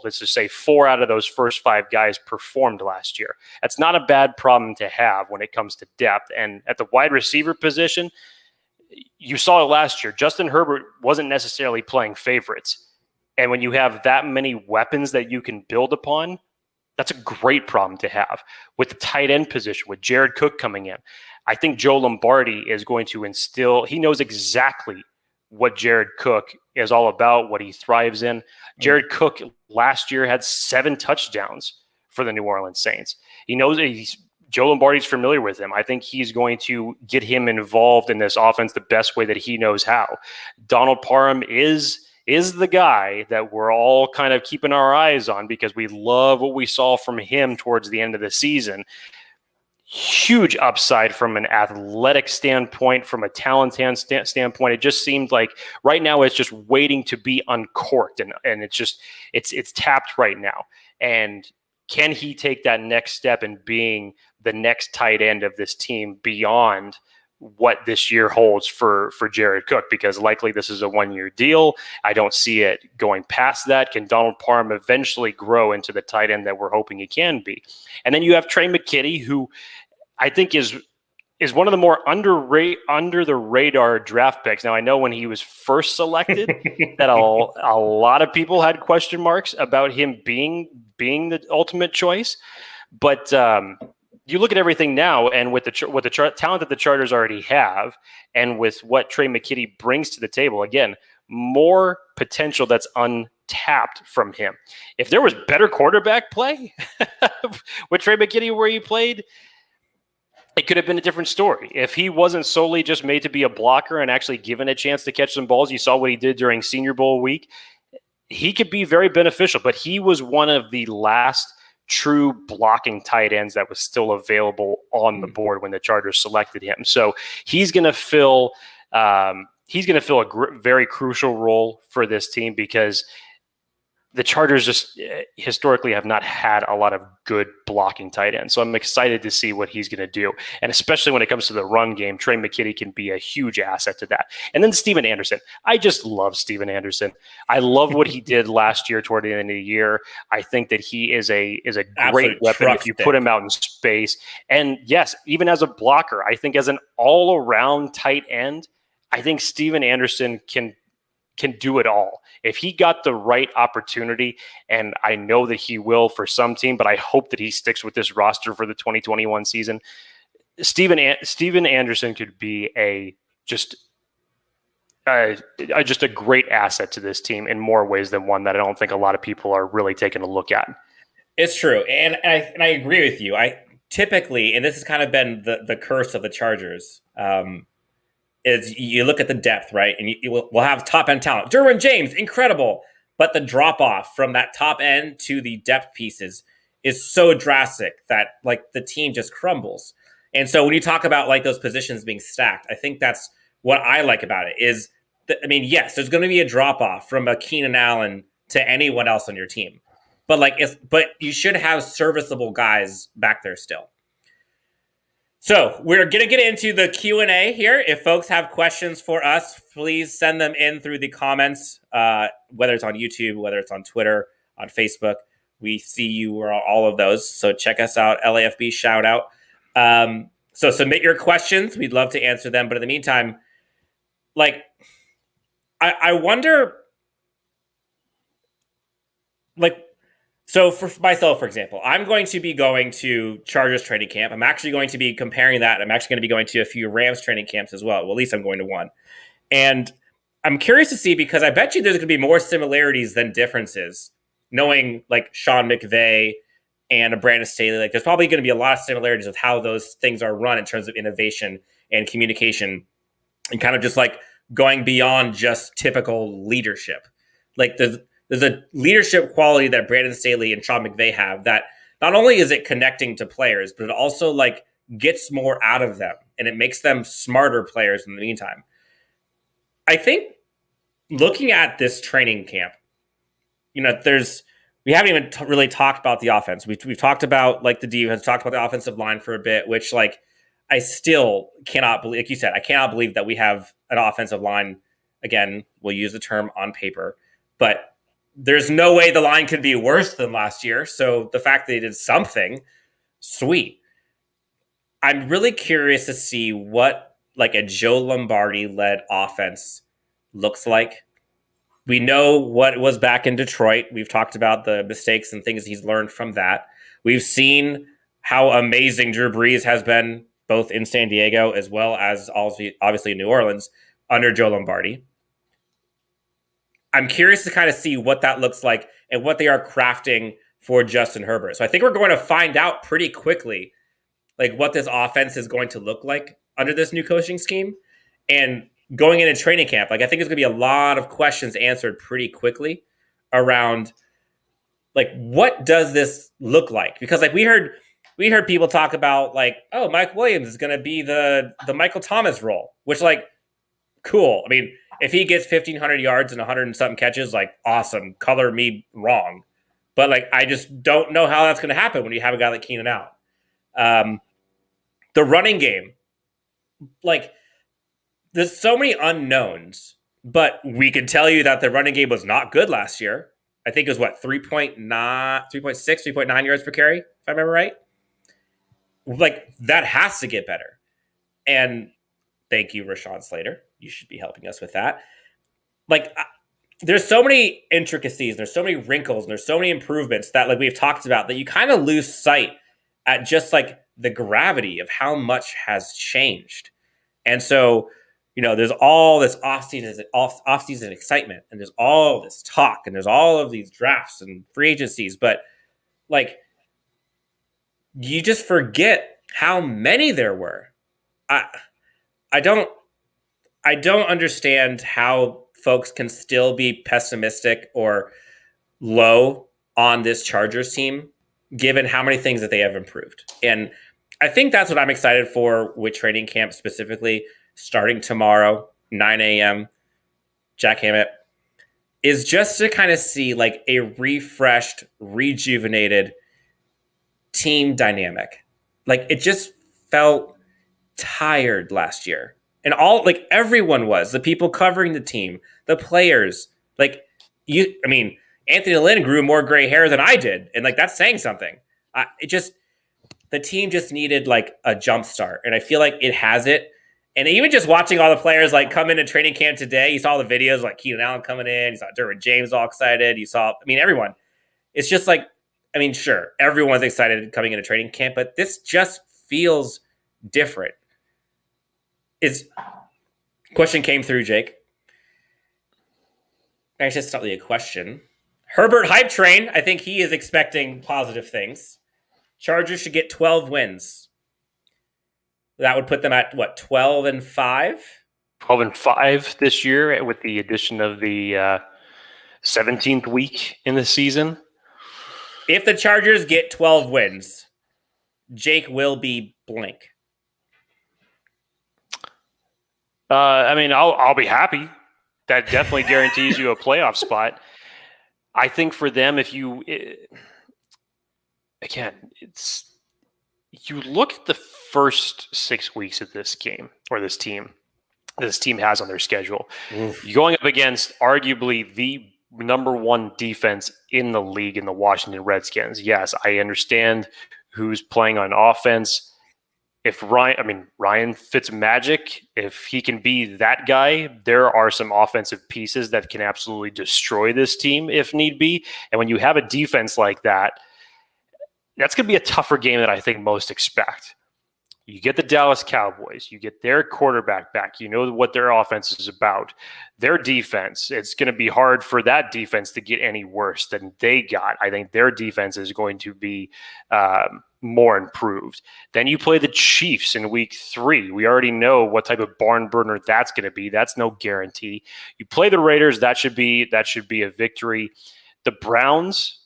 let's just say 4 out of those first 5 guys performed last year. That's not a bad problem to have when it comes to depth. And at the wide receiver position, you saw it last year. Justin Herbert wasn't necessarily playing favorites. And when you have that many weapons that you can build upon, that's a great problem to have. With the tight end position, with Jared Cook coming in, I think Joe Lombardi is going to he knows exactly what Jared Cook is all about, what he thrives in. Jared Cook last year had 7 touchdowns for the New Orleans Saints. He knows Joe Lombardi's familiar with him. I think he's going to get him involved in this offense the best way that he knows how. Donald Parham is the guy that we're all kind of keeping our eyes on because we love what we saw from him towards the end of the season. Huge upside from an athletic standpoint, from a talent standpoint. It just seemed like right now it's just waiting to be uncorked, and it's tapped right now. And can he take that next step in being the next tight end of this team beyond what this year holds for Jared Cook? Because likely this is a 1-year deal. I don't see it going past that. Can Donald Parham eventually grow into the tight end that we're hoping he can be? And then you have Trey McKitty, who I think is is one of the more under the radar draft picks. Now, I know when he was first selected that a lot of people had question marks about him being the ultimate choice. But you look at everything now, and with the talent that the Chargers already have, and with what Trey McKitty brings to the table, again, more potential that's untapped from him. If there was better quarterback play with Trey McKitty where he played, it could have been a different story. If he wasn't solely just made to be a blocker and actually given a chance to catch some balls, you saw what he did during Senior Bowl week, he could be very beneficial. But he was one of the last true blocking tight ends that was still available on the board when the Chargers selected him. So he's going to fill a very crucial role for this team, because the Chargers just historically have not had a lot of good blocking tight ends. So I'm excited to see what he's going to do. And especially when it comes to the run game, Trey McKitty can be a huge asset to that. And then Steven Anderson. I just love Steven Anderson. I love what he did last year toward the end of the year. I think that he is a great weapon if you put him out in space. And yes, even as a blocker, I think as an all-around tight end, I think Steven Anderson can do it all. If he got the right opportunity, and I know that he will for some team, but I hope that he sticks with this roster for the 2021 season, Steven Anderson could be just a great asset to this team in more ways than one that I don't think a lot of people are really taking a look at. It's true. And I agree with you. I typically, and this has kind of been the curse of the Chargers, is you look at the depth, right? And we'll have top-end talent. Derwin James, incredible. But the drop-off from that top end to the depth pieces is so drastic that, like, the team just crumbles. And so when you talk about, like, those positions being stacked, I think that's what I like about it is, yes, there's going to be a drop-off from a Keenan Allen to anyone else on your team. But, but you should have serviceable guys back there still. So we're going to get into the Q&A here. If folks have questions for us, please send them in through the comments, whether it's on YouTube, whether it's on Twitter, on Facebook. We see you or all of those. So check us out, LAFB shout out. So submit your questions. We'd love to answer them. But in the meantime, like, I wonder, like, so for myself, for example, I'm going to be going to Chargers training camp. I'm actually going to be comparing that. I'm actually going to be going to a few Rams training camps as well. Well, at least I'm going to one. And I'm curious to see, because I bet you there's going to be more similarities than differences, knowing like Sean McVay and a Brandon Staley. Like, there's probably going to be a lot of similarities with how those things are run in terms of innovation and communication, and kind of just like going beyond just typical leadership. Like, there's a leadership quality that Brandon Staley and Sean McVay have that not only is it connecting to players, but it also like gets more out of them, and it makes them smarter players in the meantime. I think looking at this training camp, we haven't even really talked about the offense. We've talked about like the defense, talked about the offensive line for a bit, which like I still cannot believe, like you said, I cannot believe that we have an offensive line. Again, we'll use the term on paper, but there's no way the line could be worse than last year. So the fact that they did something, sweet. I'm really curious to see what like a Joe Lombardi-led offense looks like. We know what was back in Detroit. We've talked about the mistakes and things he's learned from that. We've seen how amazing Drew Brees has been, both in San Diego as well as obviously in New Orleans under Joe Lombardi. I'm curious to kind of see what that looks like and what they are crafting for Justin Herbert. So I think we're going to find out pretty quickly like what this offense is going to look like under this new coaching scheme. And going into training camp, like I think there's going to be a lot of questions answered pretty quickly around like, what does this look like? Because like we heard people talk about like, oh, Mike Williams is going to be the Michael Thomas role, which like, cool. I mean, if he gets 1,500 yards and 100 and something catches, like, awesome. Color me wrong. But, like, I just don't know how that's going to happen when you have a guy like Keenan Allen. The running game, like, there's so many unknowns, but we can tell you that the running game was not good last year. I think it was, 3.6, 3.9 yards per carry, if I remember right. Like, that has to get better. And thank you, Rashawn Slater. You should be helping us with that. Like, there's so many intricacies, there's so many wrinkles, and there's so many improvements that, like we've talked about, that you kind of lose sight at just like the gravity of how much has changed. And so, there's all this off-season excitement, and there's all this talk, and there's all of these drafts and free agencies, but like, you just forget how many there were. I don't understand how folks can still be pessimistic or low on this Chargers team, given how many things that they have improved. And I think that's what I'm excited for with training camp, specifically starting tomorrow, 9 a.m., Jack Hammett, is just to kind of see like a refreshed, rejuvenated team dynamic. Like, it just felt tired last year. And everyone was, the people covering the team, the players, Anthony Lynn grew more gray hair than I did. And like, that's saying something. The team just needed like a jump start. And I feel like it has it. And even just watching all the players like come into training camp today, you saw the videos like Keenan Allen coming in, you saw Derwin James all excited. You saw, everyone. It's just like, sure, everyone's excited coming into training camp, but this just feels different. Question came through, Jake. Actually, it's not really a question. Herbert Hype Train, I think he is expecting positive things. Chargers should get 12 wins. That would put them at, 12-5? 12-5 this year with the addition of the 17th week in the season. If the Chargers get 12 wins, Jake will be blank. I'll be happy. That definitely guarantees you a playoff spot. I think for them, you look at the first 6 weeks of this game, or this team has on their schedule. You're going up against arguably the number one defense in the league in the Washington Redskins. Yes, I understand who's playing on offense. If Ryan Fitzmagic, if he can be that guy, there are some offensive pieces that can absolutely destroy this team if need be. And when you have a defense like that, that's going to be a tougher game than I think most expect. You get the Dallas Cowboys, you get their quarterback back, you know what their offense is about. Their defense, it's going to be hard for that defense to get any worse than they got. I think their defense is going to be more improved. Then you play the Chiefs in week 3. We already know what type of barn burner that's going to be. That's no guarantee. You play the Raiders, that should be a victory. The Browns,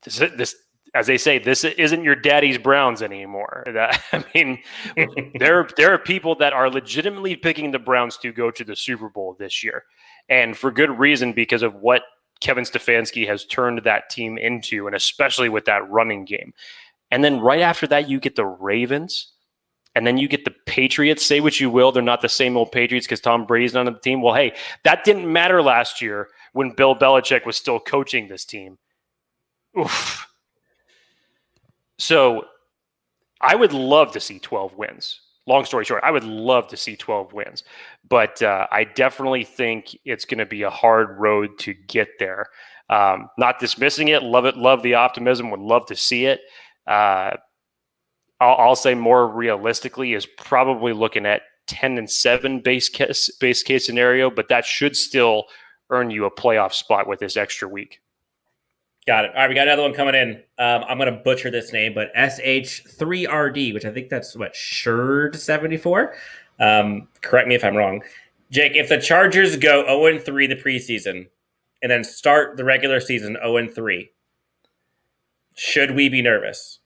this as they say, this isn't your daddy's Browns anymore. There are people that are legitimately picking the Browns to go to the Super Bowl this year, and for good reason, because of what Kevin Stefanski has turned that team into, and especially with that running game. And then right after that, you get the Ravens, and then you get the Patriots. Say what you will, they're not the same old Patriots because Tom Brady's not on the team. Well, hey, that didn't matter last year when Bill Belichick was still coaching this team. Oof. So I would love to see 12 wins. Long story short, I would love to see 12 wins. But I definitely think it's going to be a hard road to get there. Not dismissing it. Love it. Love the optimism. Would love to see it. I'll say more realistically is probably looking at 10-7 base case scenario, but that should still earn you a playoff spot with this extra week. Got it. All right, we got another one coming in. I'm going to butcher this name, but SH3RD, which I think that's Sherd74. Correct me if I'm wrong. Jake, if the Chargers go 0-3 the preseason and then start the regular season 0-3, should we be nervous?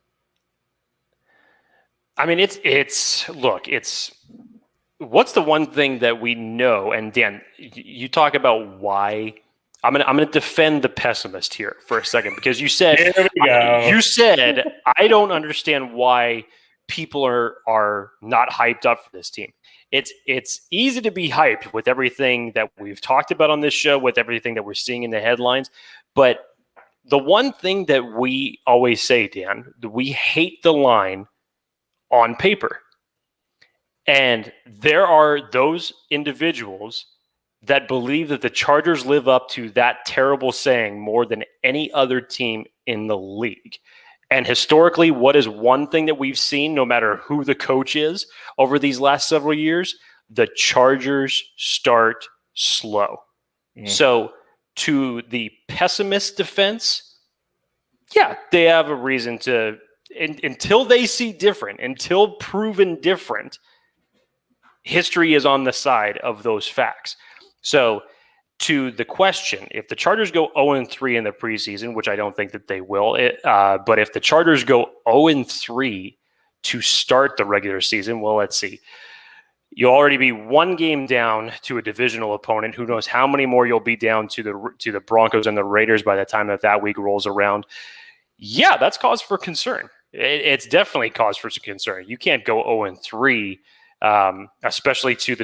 It's what's the one thing that we know? And Dan, you talk about why. I'm gonna defend the pessimist here for a second, because you said I don't understand why people are not hyped up for this team. It's easy to be hyped with everything that we've talked about on this show, with everything that we're seeing in the headlines. But the one thing that we always say, Dan, we hate the line on paper. And there are those individuals that believe that the Chargers live up to that terrible saying more than any other team in the league. And historically, what is one thing that we've seen, no matter who the coach is over these last several years? The Chargers start slow. So to the pessimist defense, yeah, they have a reason to, until they see different, until proven different, history is on the side of those facts. So to the question, if the Chargers go 0-3 in the preseason, which I don't think that they will, but if the Chargers go 0-3 to start the regular season, well, let's see. You'll already be one game down to a divisional opponent. Who knows how many more you'll be down to the Broncos and the Raiders by the time that week rolls around. Yeah, that's cause for concern. It's definitely cause for concern. You can't go 0-3, especially to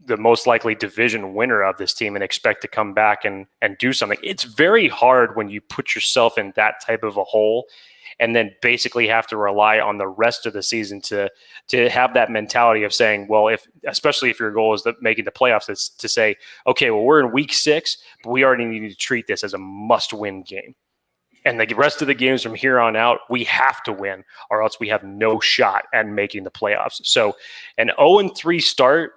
the most likely division winner of this team, and expect to come back and do something. It's very hard when you put yourself in that type of a hole and then basically have to rely on the rest of the season to have that mentality of saying, well, especially if your goal is making the playoffs, is to say, okay, well, we're in week 6, but we already need to treat this as a must-win game. And the rest of the games from here on out, we have to win, or else we have no shot at making the playoffs. So an 0-3 start,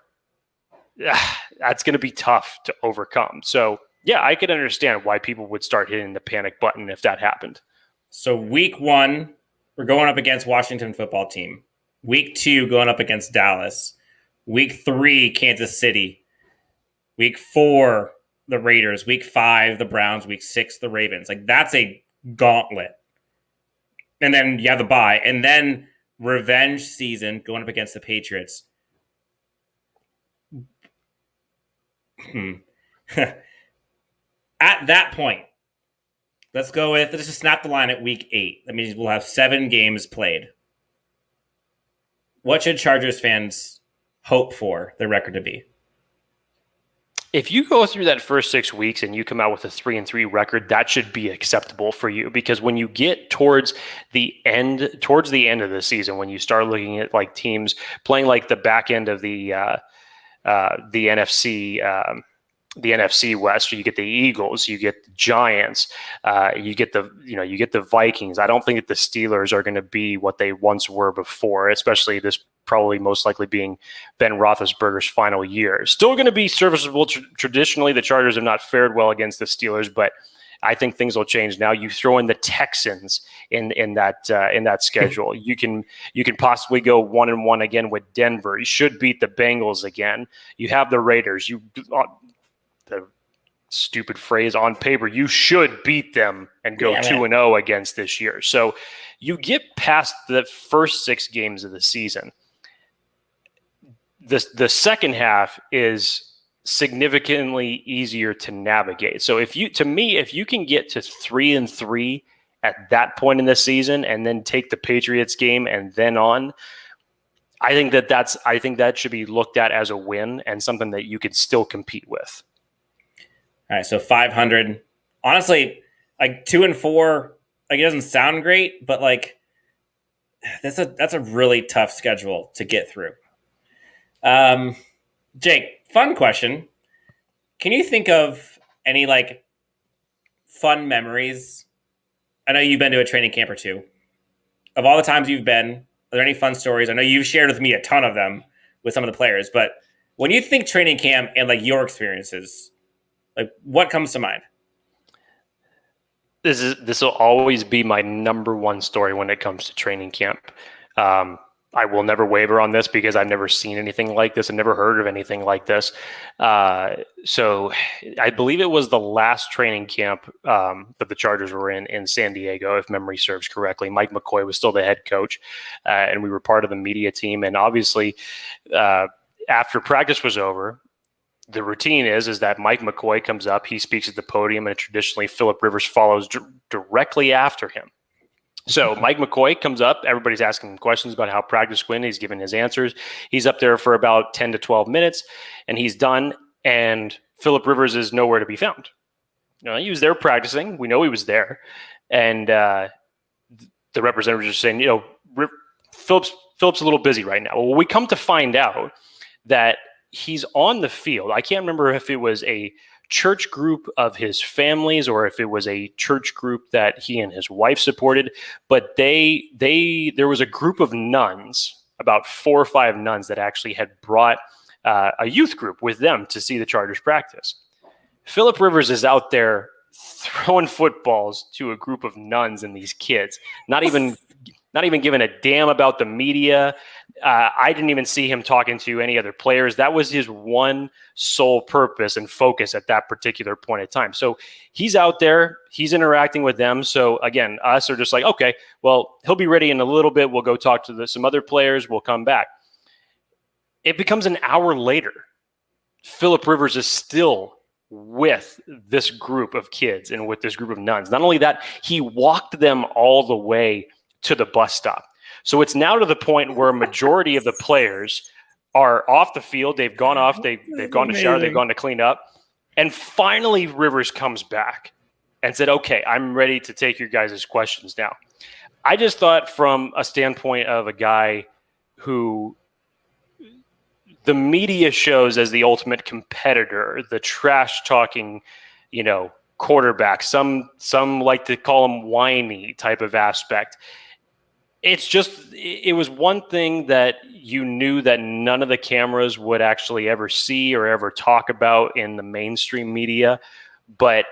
that's going to be tough to overcome. So, yeah, I could understand why people would start hitting the panic button if that happened. So week 1, we're going up against Washington football team. Week 2, going up against Dallas. Week 3, Kansas City. Week 4, the Raiders. Week 5, the Browns. Week 6, the Ravens. Like, that's a gauntlet. And then you have the bye. And then revenge season going up against the Patriots. At that point, let's just snap the line at week 8. That means we'll have 7 games played. What should Chargers fans hope for their record to be? If you go through that first 6 weeks and you come out with a 3-3 record, that should be acceptable for you, because when you get towards the end of the season, when you start looking at like teams playing like the back end of the NFC West, you get the Eagles, you get the Giants, you get the Vikings. I don't think that the Steelers are going to be what they once were before, especially this probably most likely being Ben Roethlisberger's final year. Still going to be serviceable. Traditionally, the Chargers have not fared well against the Steelers, but I think things will change now. You throw in the Texans in that schedule. You can possibly go 1-1 again with Denver. You should beat the Bengals again. You have the Raiders. The stupid phrase on paper, you should beat them and go 2-0 against this year. So you get past the first 6 games of the season. The second half is significantly easier to navigate. So if you can get to 3-3 at that point in the season and then take the Patriots game and then on, I think that should be looked at as a win and something that you could still compete with. All right, so 500. Honestly, like 2-4, like it doesn't sound great, but like that's a really tough schedule to get through. Jake, fun question. Can you think of any like fun memories? I know you've been to a training camp or two. Of all the times you've been, are there any fun stories? I know you've shared with me a ton of them with some of the players, but when you think training camp and like your experiences, like what comes to mind? This will always be my number one story when it comes to training camp. I will never waver on this because I've never seen anything like this and never heard of anything like this. So I believe it was the last training camp that the Chargers were in San Diego, if memory serves correctly. Mike McCoy was still the head coach, and we were part of the media team. And obviously, after practice was over, the routine is that Mike McCoy comes up, he speaks at the podium, and traditionally Phillip Rivers follows directly after him. So Mike McCoy comes up, everybody's asking him questions about how practice went, he's giving his answers. He's up there for about 10 to 12 minutes, and he's done, and Phillip Rivers is nowhere to be found. He was there practicing, we know he was there, and the representatives are saying, Philip's a little busy right now. Well, we come to find out that he's on the field. I can't remember if it was a church group of his families or if it was a church group that he and his wife supported, but there was a group of nuns, about 4 or 5 nuns, that actually had brought a youth group with them to see the Chargers practice. Philip Rivers is out there throwing footballs to a group of nuns and these kids, not even giving a damn about the media. I didn't even see him talking to any other players. That was his one sole purpose and focus at that particular point in time. So he's out there, he's interacting with them. So again, us are just like, okay, well, he'll be ready in a little bit. We'll go talk to some other players. We'll come back. It becomes an hour later. Philip Rivers is still with this group of kids and with this group of nuns. Not only that, he walked them all the way to the bus stop. So it's now to the point where a majority of the players are off the field. They've gone off. They've gone to shower. They've gone to clean up. And finally, Rivers comes back and said, okay, I'm ready to take your guys' questions now. I just thought, from a standpoint of a guy who the media shows as the ultimate competitor, the trash talking, quarterback, some like to call him whiny type of aspect. It was one thing that you knew that none of the cameras would actually ever see or ever talk about in the mainstream media, but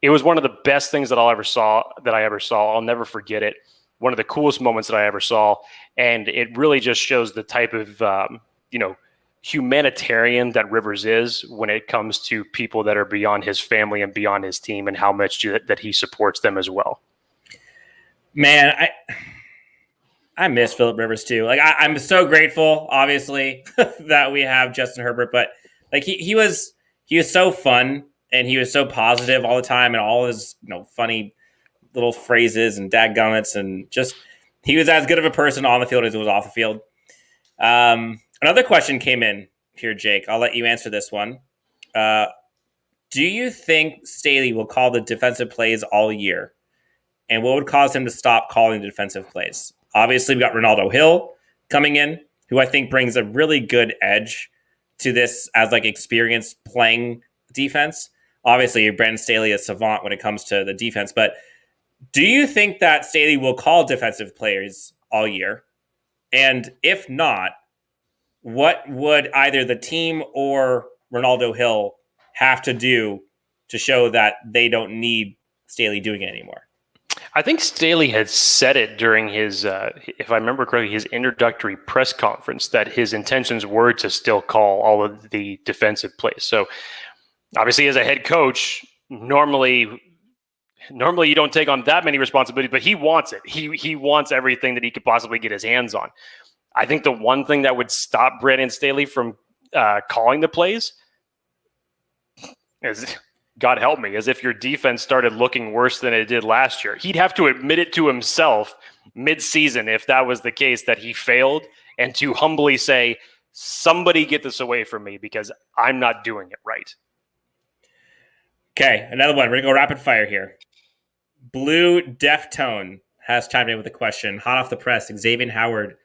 it was one of the best things that I ever saw. I'll never forget it. One of the coolest moments that I ever saw. And it really just shows the type of, humanitarian that Rivers is when it comes to people that are beyond his family and beyond his team, and how much that he supports them as well. Man, I miss Philip Rivers too. Like I'm so grateful, obviously, that we have Justin Herbert, but like he was so fun and he was so positive all the time, and all his funny little phrases and dadgummits, and just he was as good of a person on the field as he was off the field. Another question came in here, Jake. I'll let you answer this one. Do you think Staley will call the defensive plays all year? And what would cause him to stop calling the defensive plays? Obviously, we got Ronaldo Hill coming in, who I think brings a really good edge to this as experience playing defense. Obviously, Brandon Staley is savant when it comes to the defense. But do you think that Staley will call defensive players all year? And if not, what would either the team or Ronaldo Hill have to do to show that they don't need Staley doing it anymore? I think Staley had said it during his, if I remember correctly, his introductory press conference, that his intentions were to still call all of the defensive plays. So obviously, as a head coach, normally you don't take on that many responsibilities, but he wants it. He wants everything that he could possibly get his hands on. I think the one thing that would stop Brandon Staley from calling the plays is, God help me, as if your defense started looking worse than it did last year. He'd have to admit it to himself mid-season, if that was the case, that he failed, and to humbly say, somebody get this away from me because I'm not doing it right. Okay, another one. We're going to go rapid fire here. Blue Deftone has chimed in with a question. Hot off the press, Xavier Howard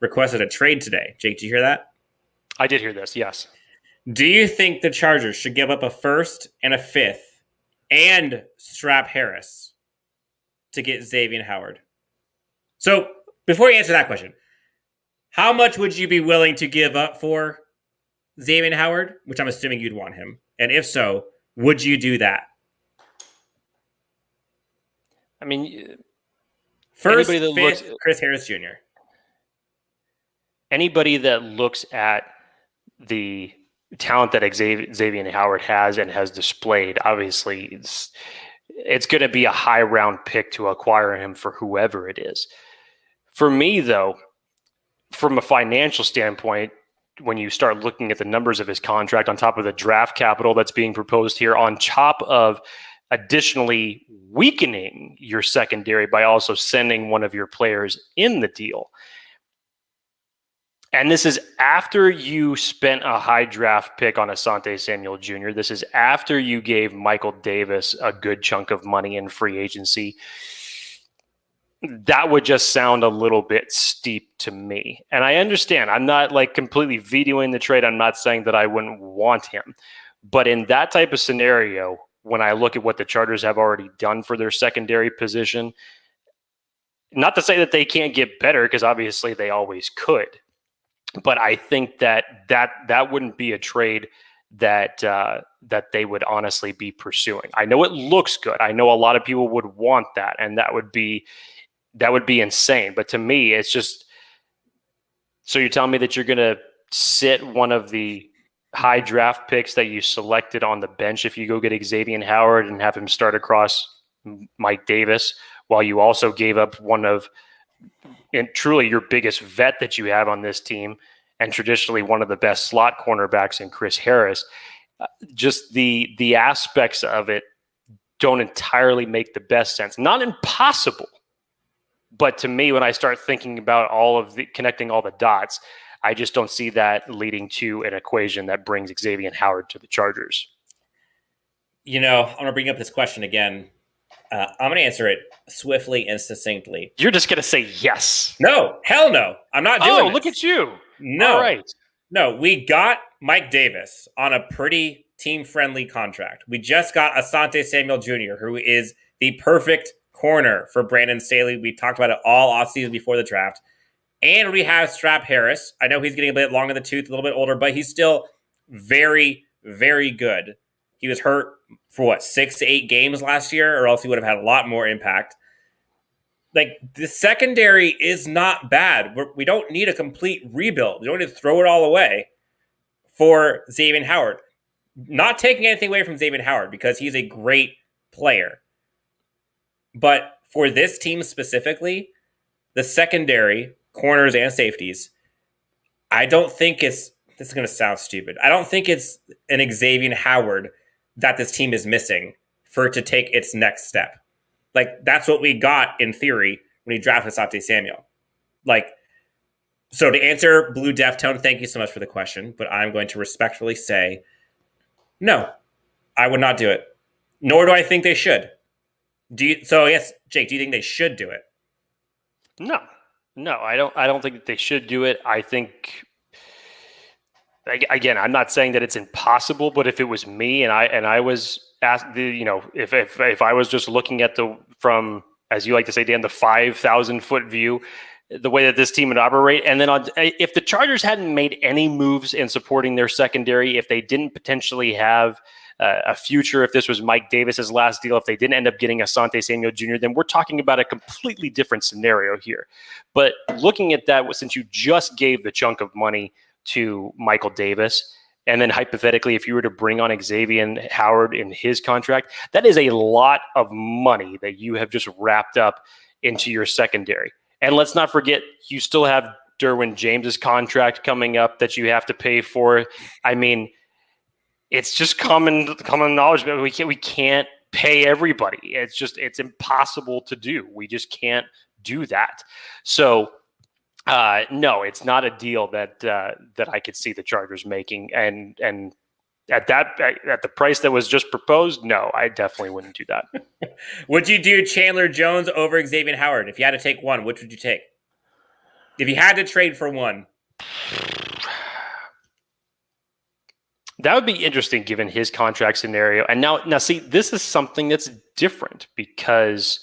requested a trade today. Jake, did you hear that? I did hear this, yes. Do you think the Chargers should give up a first and a fifth and strap Harris to get Xavier Howard? So before you answer that question, how much would you be willing to give up for Xavier Howard, which I'm assuming you'd want him? And if so, would you do that? I mean, first, fifth, Chris Harris Jr. Anybody that looks at the talent that Xavier Howard has and has displayed, obviously it's going to be a high round pick to acquire him for whoever it is. For me, though, from a financial standpoint, when you start looking at the numbers of his contract on top of the draft capital that's being proposed here, on top of additionally weakening your secondary by also sending one of your players in the deal. And this is after you spent a high draft pick on Asante Samuel Jr. This is after you gave Michael Davis a good chunk of money in free agency. that would just sound a little bit steep to me. And I understand. I'm not like completely vetoing the trade. I'm not saying that I wouldn't want him. But in that type of scenario, when I look at what the Chargers have already done for their secondary position, not to say that they can't get better, because obviously they always could. But I think that wouldn't be a trade that they would honestly be pursuing. I know it looks good. I know a lot of people would want that, and that would be insane. But to me, it's just, so you're telling me that you're going to sit one of the high draft picks that you selected on the bench if you go get Xavier Howard and have him start across Mike Davis, while you also gave up one of, and truly your biggest vet that you have on this team, and traditionally one of the best slot cornerbacks in Chris Harris. Just the aspects of it don't entirely make the best sense. Not impossible, but to me, when I start thinking about connecting all the dots, I just don't see that leading to an equation that brings Xavier Howard to the Chargers. I'm going to bring up this question again. I'm going to answer it swiftly and succinctly. You're just going to say yes. No, hell no. I'm not doing Oh, this. look at you. No. All right. No, we got Mike Davis on a pretty team-friendly contract. We just got Asante Samuel Jr., who is the perfect corner for Brandon Staley. We talked about it all offseason before the draft. And we have Strap Harris. I know he's getting a bit long in the tooth, a little bit older, but he's still very, very good. He was hurt for 6 to 8 games last year, or else he would have had a lot more impact. Like, the secondary is not bad. We don't need a complete rebuild. We don't need to throw it all away for Xavier Howard. Not taking anything away from Xavier Howard, because he's a great player. But for this team specifically, the secondary, corners and safeties, I don't think this is going to sound stupid. I don't think it's an Xavier Howard that this team is missing for it to take its next step. Like, that's what we got in theory when he drafted Asante Samuel. Like, so to answer Blue Deftone, thank you so much for the question, but I'm going to respectfully say, no, I would not do it. Nor do I think they should. So yes, Jake, do you think they should do it? No, I don't think that they should do it. I think, again, I'm not saying that it's impossible, but if it was me and I was asked, if I was just looking at from, as you like to say, Dan, the 5,000 foot view, the way that this team would operate, and then if the Chargers hadn't made any moves in supporting their secondary, if they didn't potentially have a future, if this was Mike Davis's last deal, if they didn't end up getting Asante Samuel Jr., then we're talking about a completely different scenario here. But looking at that, since you just gave the chunk of money to Michael Davis, and then hypothetically, if you were to bring on Xavier Howard in his contract, that is a lot of money that you have just wrapped up into your secondary. And let's not forget, you still have Derwin James's contract coming up that you have to pay for. I mean, it's just common knowledge, but we can't pay everybody. It's impossible to do. We just can't do that. So no, it's not a deal that I could see the Chargers making. And at the price that was just proposed, no, I definitely wouldn't do that. Would you do Chandler Jones over Xavier Howard? If you had to take one, which would you take? If you had to trade for one. That would be interesting given his contract scenario. And now see, this is something that's different because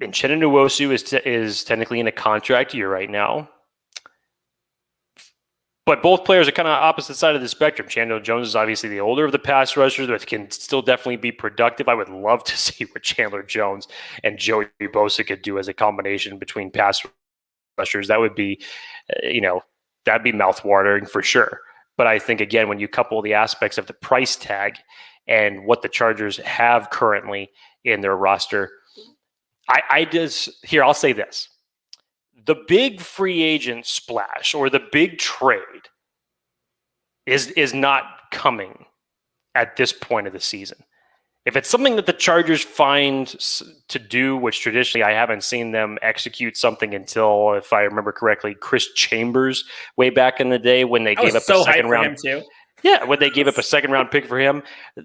Uchenna Nwosu is technically in a contract year right now. But both players are kind of opposite side of the spectrum. Chandler Jones is obviously the older of the pass rushers, but can still definitely be productive. I would love to see what Chandler Jones and Joey Bosa could do as a combination between pass rushers. That would be, that'd be mouthwatering for sure. But I think, again, when you couple the aspects of the price tag and what the Chargers have currently in their roster, I'll say this. The big free agent splash or the big trade is not coming at this point of the season. If it's something that the Chargers find to do, which traditionally I haven't seen them execute something until, if I remember correctly, Chris Chambers way back in the day when they gave up a second round. Too. Yeah, when they gave up a second round pick for him.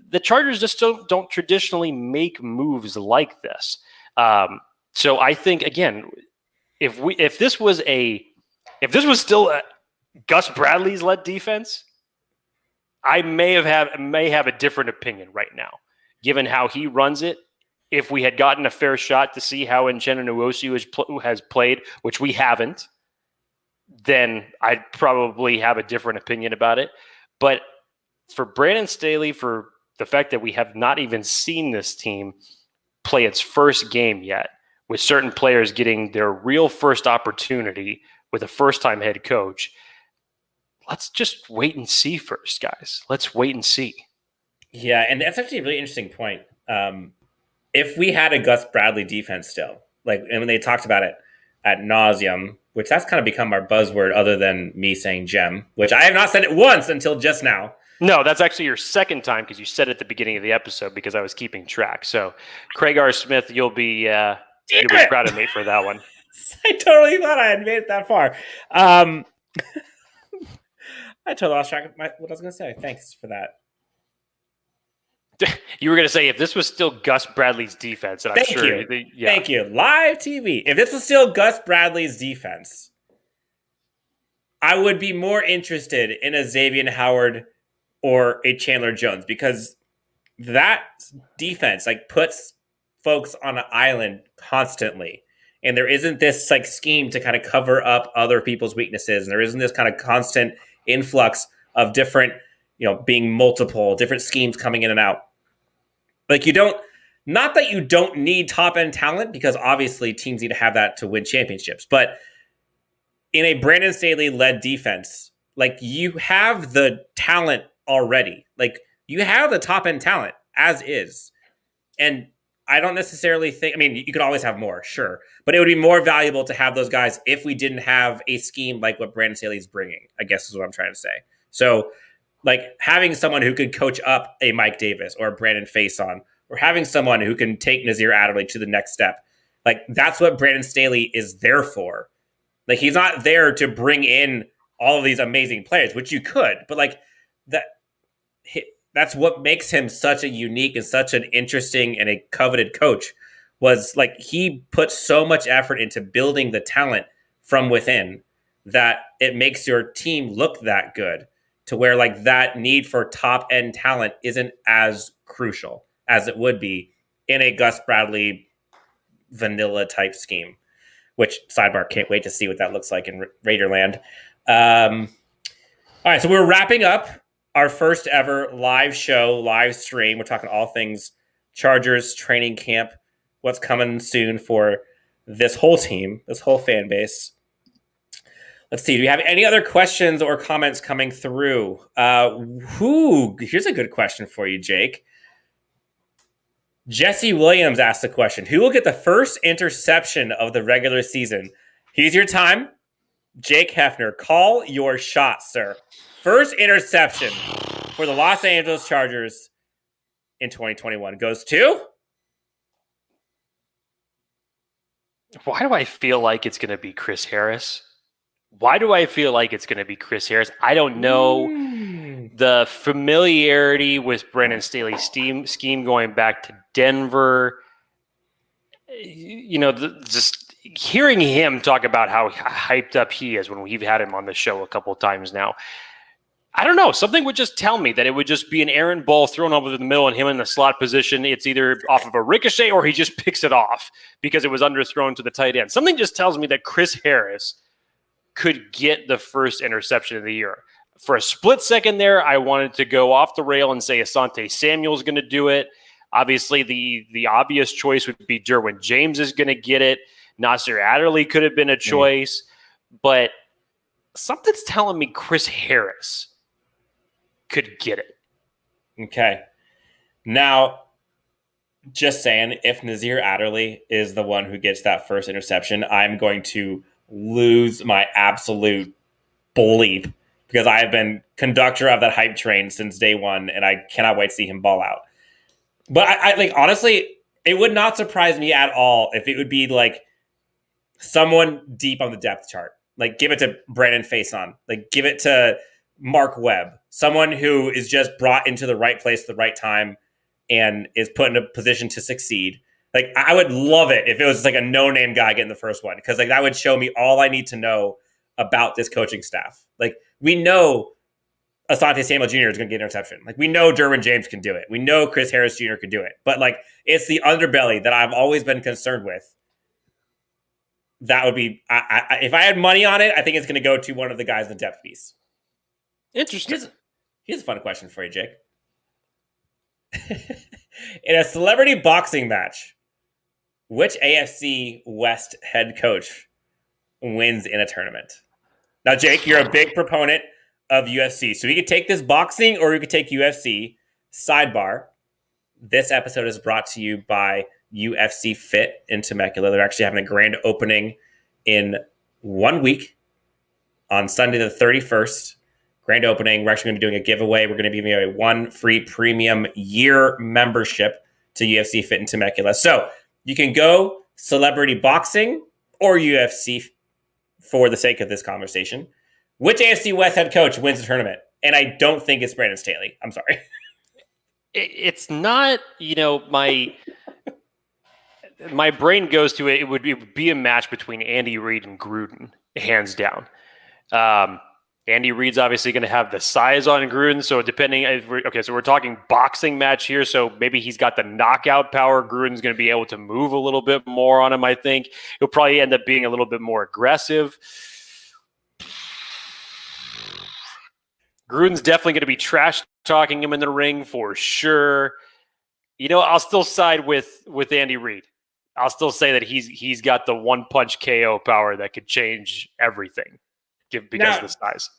The Chargers just don't traditionally make moves like this. So I think, again, if this was still Gus Bradley's led defense, I may have a different opinion right now, given how he runs it. If we had gotten a fair shot to see how Uchenna Nwosu has played, which we haven't, then I'd probably have a different opinion about it. But for Brandon Staley, for the fact that we have not even seen this team play its first game yet, with certain players getting their real first opportunity with a first-time head coach, let's just wait and see first, guys. Let's wait and see. Yeah, and that's actually a really interesting point. If we had a Gus Bradley defense still, and when they talked about it ad nauseum, which that's kind of become our buzzword other than me saying gem, which I have not said it once until just now. No, that's actually your second time because you said it at the beginning of the episode because I was keeping track. So, Craig R. Smith, you'll be proud of me for that one. I totally thought I had made it that far. I totally lost track of what I was going to say. Thanks for that. You were going to say if this was still Gus Bradley's defense, and I'm Thank sure. you. Thank you. Live TV. If this was still Gus Bradley's defense, I would be more interested in a Xavier Howard or a Chandler Jones because that defense puts folks on an island constantly, and there isn't this scheme to kind of cover up other people's weaknesses, and there isn't this kind of constant influx of different, being multiple different schemes coming in and out. Not that you don't need top end talent, because obviously teams need to have that to win championships, but in a Brandon Staley led defense, you have the talent already. You have the top end talent as is. And I don't necessarily think, you could always have more, sure, but it would be more valuable to have those guys if we didn't have a scheme like what Brandon Staley's bringing, I guess is what I'm trying to say. So having someone who could coach up a Mike Davis or a Brandon Faison, or having someone who can take Nazir Adderley to the next step, that's what Brandon Staley is there for. He's not there to bring in all of these amazing players, which you could, but that's what makes him such a unique and such an interesting and a coveted coach, was he put so much effort into building the talent from within that it makes your team look that good, to where that need for top end talent isn't as crucial as it would be in a Gus Bradley vanilla type scheme, which, sidebar, can't wait to see what that looks like in Raiderland. All right, so we're wrapping up our first ever live stream. We're talking all things Chargers training camp, what's coming soon for this whole team, this whole fan base. Let's see. Do you have any other questions or comments coming through? Here's a good question for you, Jake. Jesse Williams asked the question, who will get the first interception of the regular season? Here's your time. Jake Hefner, call your shot, sir. First interception for the Los Angeles Chargers in 2021 goes to? Why do I feel like it's going to be Chris Harris? I don't know. The familiarity with Brandon Staley's scheme going back to Denver, just hearing him talk about how hyped up he is when we've had him on the show a couple of times now. I don't know. Something would just tell me that it would just be an errant ball thrown over the middle and him in the slot position. It's either off of a ricochet or he just picks it off because it was underthrown to the tight end. Something just tells me that Chris Harris could get the first interception of the year. For a split second there, I wanted to go off the rail and say Asante Samuel's going to do it. Obviously, the obvious choice would be Derwin James is going to get it. Nasir Adderley could have been a choice. But something's telling me Chris Harris could get it. Okay. Now, just saying, if Nasir Adderley is the one who gets that first interception, I'm going to lose my absolute belief, because I have been conductor of that hype train since day one, and I cannot wait to see him ball out. But I honestly, it would not surprise me at all if it would be someone deep on the depth chart. Give it to Brandon Faison. Give it to Mark Webb. Someone who is just brought into the right place at the right time and is put in a position to succeed. Like, I would love it if it was just like a no-name guy getting the first one, because like that would show me all I need to know about this coaching staff. Like, we know Asante Samuel Jr. is going to get an interception. Like, we know Derwin James can do it. We know Chris Harris Jr. can do it. But like, it's the underbelly that I've always been concerned with. That would be, if I had money on it, I think it's going to go to one of the guys in the depth piece. Interesting. Here's a fun question for you, Jake. In a celebrity boxing match, which AFC West head coach wins in a tournament? Now, Jake, you're a big proponent of UFC, so we could take this boxing or we could take UFC. Sidebar, this episode is brought to you by UFC Fit in Temecula. They're actually having a grand opening in 1 week on Sunday the 31st. Grand opening. We're actually going to be doing a giveaway. We're going to be giving away 1 free premium year membership to UFC Fit in Temecula. So you can go celebrity boxing or UFC for the sake of this conversation. Which AFC West head coach wins the tournament? And I don't think it's Brandon Staley. I'm sorry. It's not, my brain goes to it. It would be a match between Andy Reid and Gruden, hands down. Andy Reid's obviously going to have the size on Gruden, so so we're talking boxing match here, so maybe he's got the knockout power. Gruden's going to be able to move a little bit more on him, I think. He'll probably end up being a little bit more aggressive. Gruden's definitely going to be trash-talking him in the ring for sure. I'll still side with Andy Reid. I'll still say that he's got the one-punch KO power that could change everything because of the size.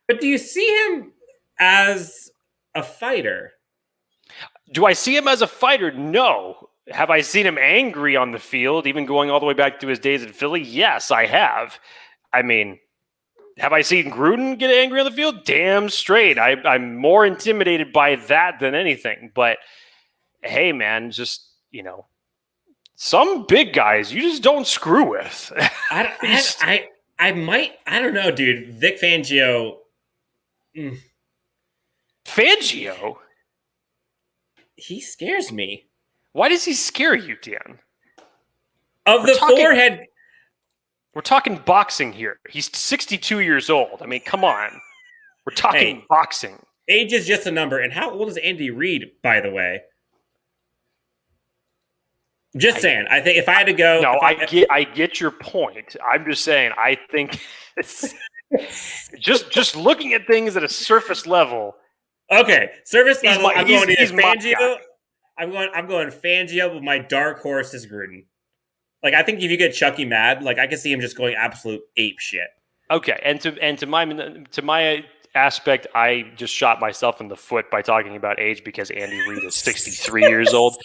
But do you see him as a fighter? Do I see him as a fighter? No. Have I seen him angry on the field, even going all the way back to his days in Philly? Yes, I have. I mean, have I seen Gruden get angry on the field? Damn straight. I'm more intimidated by that than anything. But, hey, man, just, some big guys you just don't screw with. I don't know, dude. Vic Fangio. Fangio? He scares me. Why does he scare you, Dan? We're talking boxing here. He's 62 years old. I mean, come on. We're talking boxing. Age is just a number. And how old is Andy Reid, by the way? Just saying. I think if I had to go... No, I get your point. I'm just saying, I think... just looking at things at a surface level. Okay, surface level. I'm going Fangio. I'm going Fangio, but my dark horse is Gruden. Like, I think if you get Chucky mad, like I can see him just going absolute ape shit. Okay, and to my aspect, I just shot myself in the foot by talking about age because Andy Reid is 63 years old.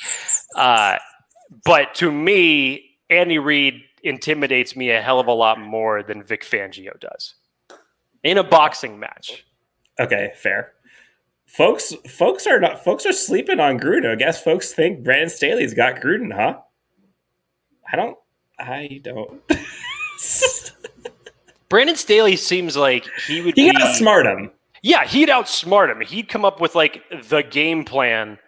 But to me, Andy Reid intimidates me a hell of a lot more than Vic Fangio does in a boxing match. Okay, fair. Folks are sleeping on Gruden. I guess folks think Brandon Staley's got Gruden, huh? I don't. Brandon Staley seems like he would outsmart him. Yeah, he'd outsmart him. He'd come up with like the game plan.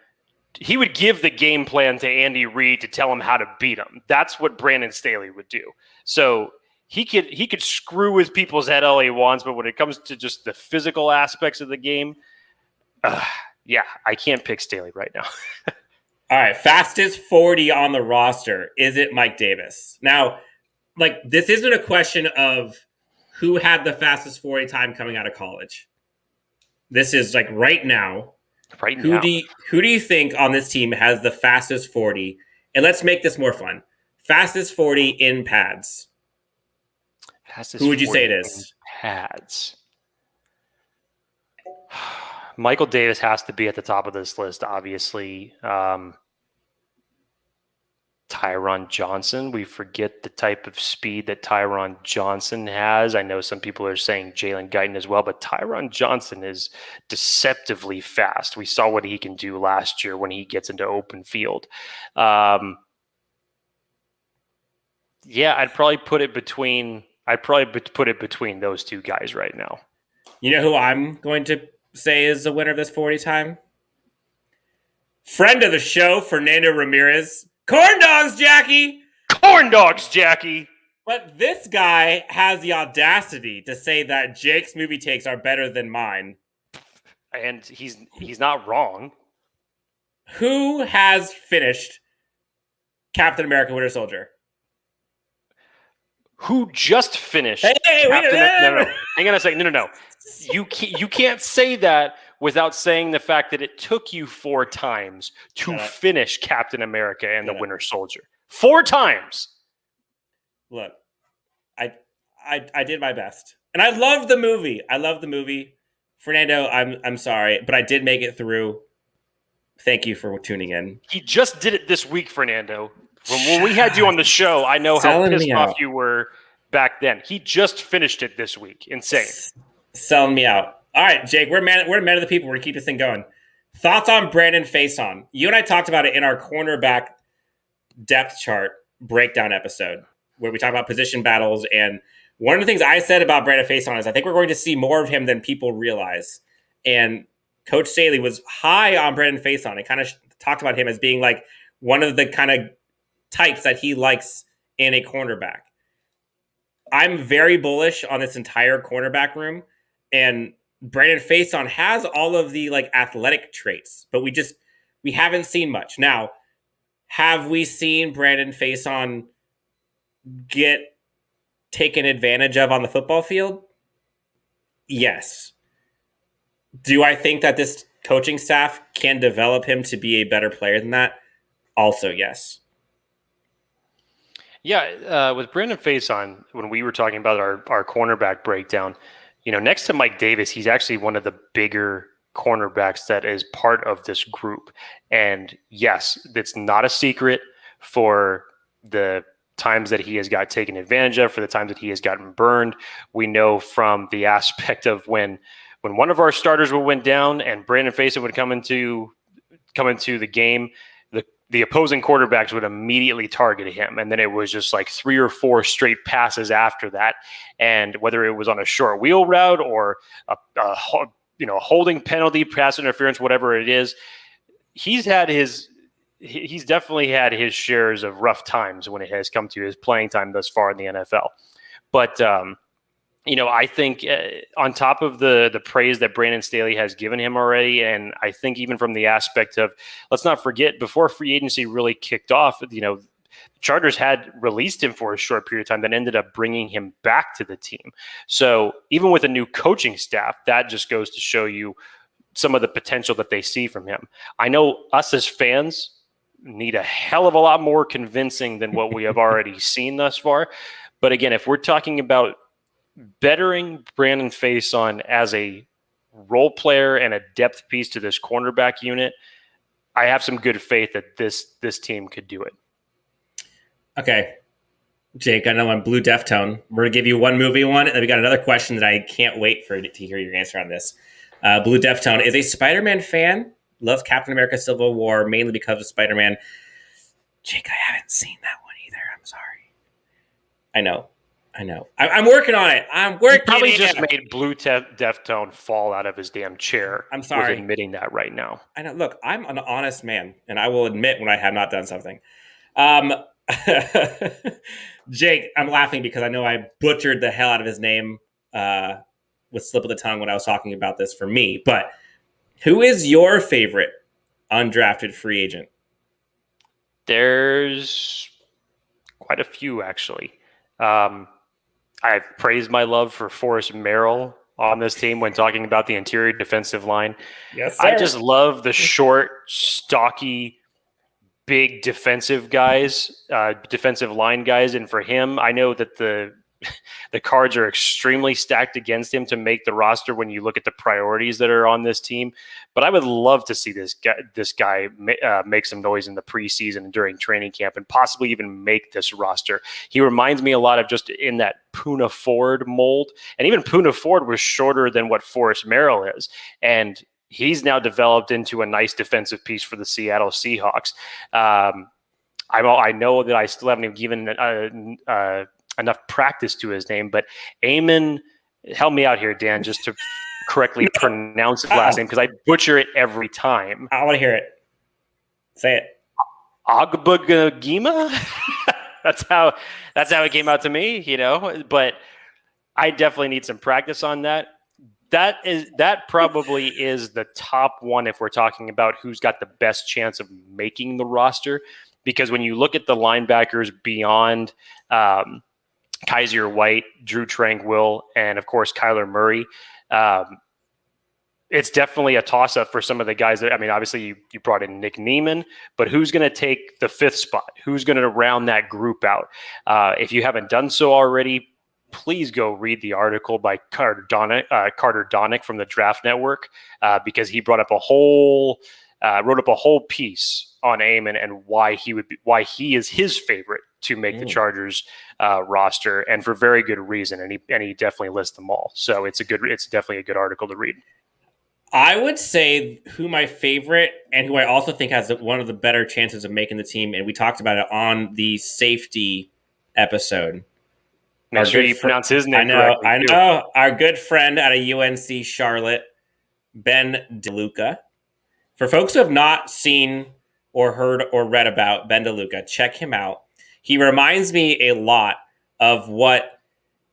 He would give the game plan to Andy Reid to tell him how to beat him. That's what Brandon Staley would do. So he could screw with people's head all he wants, but when it comes to just the physical aspects of the game, I can't pick Staley right now. All right, fastest 40 on the roster. Is it Mike Davis? Now, like, this isn't a question of who had the fastest 40 time coming out of college. This is like right now. Who do you think on this team has the fastest 40? And let's make this more fun. Fastest 40 in pads. Who would you say it is? Pads. Michael Davis has to be at the top of this list, obviously. Tyron Johnson. We forget the type of speed that Tyron Johnson has. I know some people are saying Jalen Guyton as well, but Tyron Johnson is deceptively fast. We saw what he can do last year when he gets into open field. I'd probably put it between those two guys right now. You know who I'm going to say is the winner of this 40 time? Friend of the show, Fernando Ramirez. Corn dogs, Jackie. Corn dogs, Jackie. But this guy has the audacity to say that Jake's movie takes are better than mine. And he's not wrong. Who has finished Captain America Winter Soldier? Who just finished? Hey, wait a minute. No. Hang on a second. No. You can't say that without saying the fact that it took you 4 times to finish Captain America and the Winter Soldier. 4 times. Look, I did my best, and I love the movie. Fernando, I'm sorry, but I did make it through. Thank you for tuning in. He just did it this week, Fernando. When we had you on the show, I know how pissed off you were back then. He just finished it this week. Insane. Selling me out. All right, Jake, we're men of the people. We're going to keep this thing going. Thoughts on Brandon Faison? You and I talked about it in our cornerback depth chart breakdown episode, where we talk about position battles. And one of the things I said about Brandon Faison is I think we're going to see more of him than people realize. And Coach Staley was high on Brandon Faison and kind of talked about him as being like one of the kind of types that he likes in a cornerback. I'm very bullish on this entire cornerback room, and Brandon Faison has all of the like athletic traits, but we haven't seen much. Now, have we seen Brandon Faison get taken advantage of on the football field? Yes. Do I think that this coaching staff can develop him to be a better player than that? Also, yes. Yeah, with Brandon Faison, when we were talking about our cornerback breakdown, next to Mike Davis, he's actually one of the bigger cornerbacks that is part of this group. And yes, it's not a secret for the times that he has got taken advantage of, for the times that he has gotten burned. We know from the aspect of when one of our starters went down and Brandon Faison would come into the game, the opposing quarterbacks would immediately target him. And then it was just like 3 or 4 straight passes after that. And whether it was on a short wheel route or a holding penalty, pass interference, whatever it is, he's definitely had his shares of rough times when it has come to his playing time thus far in the NFL. But, I think on top of the praise that Brandon Staley has given him already, and I think even from the aspect of, let's not forget, before free agency really kicked off, the Chargers had released him for a short period of time that ended up bringing him back to the team. So even with a new coaching staff, that just goes to show you some of the potential that they see from him. I know us as fans need a hell of a lot more convincing than what we have already seen thus far. But again, if we're talking about bettering Brandon Faison as a role player and a depth piece to this cornerback unit, I have some good faith that this team could do it. Okay, Jake, I know I'm Blue Deftone. We're going to give you one movie one, and then we got another question that I can't wait to hear your answer on this. Blue Deftone is a Spider-Man fan, loves Captain America Civil War, mainly because of Spider-Man. Jake, I haven't seen that one either. I'm sorry. I know. I'm working on it. He probably just made Blue Deftone fall out of his damn chair. I'm sorry. With admitting that right now. I know. Look, I'm an honest man, and I will admit when I have not done something. Jake, I'm laughing because I know I butchered the hell out of his name with slip of the tongue when I was talking about this for me. But who is your favorite undrafted free agent? There's quite a few, actually. I've praised my love for Forrest Merrill on this team when talking about the interior defensive line. Yes, sir. I just love the short, stocky, big defensive line guys. And for him, I know that the cards are extremely stacked against him to make the roster when you look at the priorities that are on this team. But I would love to see this guy make some noise in the preseason and during training camp and possibly even make this roster. He reminds me a lot of just in that Poona Ford mold. And even Poona Ford was shorter than what Forrest Merrill is. And he's now developed into a nice defensive piece for the Seattle Seahawks. I know that I still haven't even given enough practice to his name, but Eamon, help me out here, Dan, just to correctly pronounce his last name because I butcher it every time. I want to hear it. Say it. Agbagima. that's how it came out to me, but I definitely need some practice on that. That probably is the top one if we're talking about who's got the best chance of making the roster, because when you look at the linebackers beyond Kaiser White, Drew Tranquill, and of course Kyler Murray, it's definitely a toss-up for some of the guys that, obviously you brought in Nick Neiman, but who's going to take the fifth spot? Who's going to round that group out? If you haven't done so already, please go read the article by Carter Donick from the Draft Network, because he wrote up a whole piece on Amon and why he is his favorite to make the Chargers roster, and for very good reason. And he definitely lists them all. So it's definitely a good article to read. I would say who my favorite and who I also think has one of the better chances of making the team, and we talked about it on the safety episode. Make sure you pronounce his name correctly. I know. Our good friend out of UNC Charlotte, Ben DeLuca. For folks who have not seen or heard or read about Ben DeLuca, check him out. He reminds me a lot of what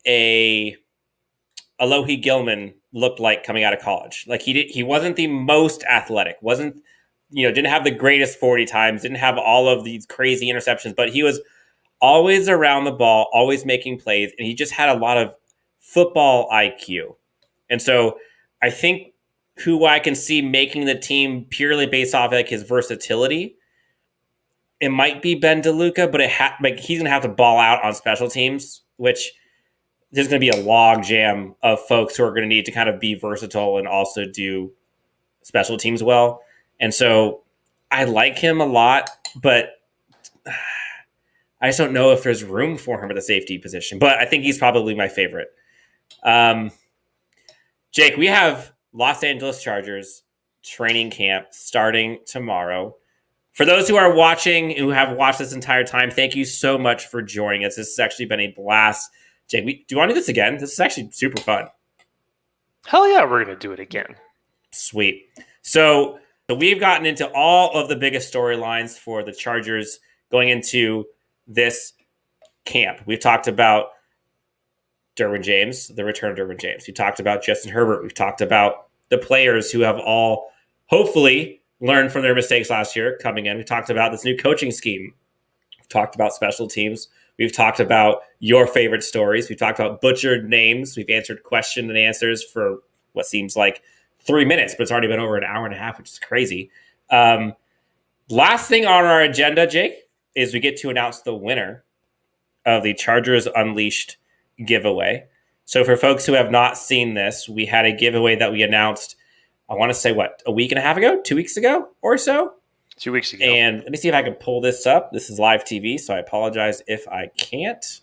a Alohi Gilman looked like coming out of college. Like he wasn't the most athletic, didn't have the greatest 40 times, didn't have all of these crazy interceptions, but he was always around the ball, always making plays, and he just had a lot of football IQ. And so I think who I can see making the team purely based off like his versatility, it might be Ben DeLuca, but he's going to have to ball out on special teams, which there's going to be a log jam of folks who are going to need to kind of be versatile and also do special teams well. And so I like him a lot, but I just don't know if there's room for him at the safety position. But I think he's probably my favorite. Jake, we have Los Angeles Chargers training camp starting tomorrow. For those who are watching, who have watched this entire time, thank you so much for joining us. This has actually been a blast. Jake, do you want to do this again? This is actually super fun. Hell yeah, we're going to do it again. Sweet. So we've gotten into all of the biggest storylines for the Chargers going into this camp. We've talked about Derwin James, the return of Derwin James. We talked about Justin Herbert. We've talked about the players who have all hopefully learned from their mistakes last year coming in. We talked about this new coaching scheme. We've talked about special teams. We've talked about your favorite stories. We've talked about butchered names. We've answered question and answers for what seems like 3 minutes, but it's already been over an hour and a half, which is crazy. Last thing on our agenda, Jake, is we get to announce the winner of the Chargers Unleashed giveaway. So for folks who have not seen this, we had a giveaway that we announced, I want to say, a week and a half ago, 2 weeks ago or so? 2 weeks ago. And let me see if I can pull this up. This is live TV, so I apologize if I can't.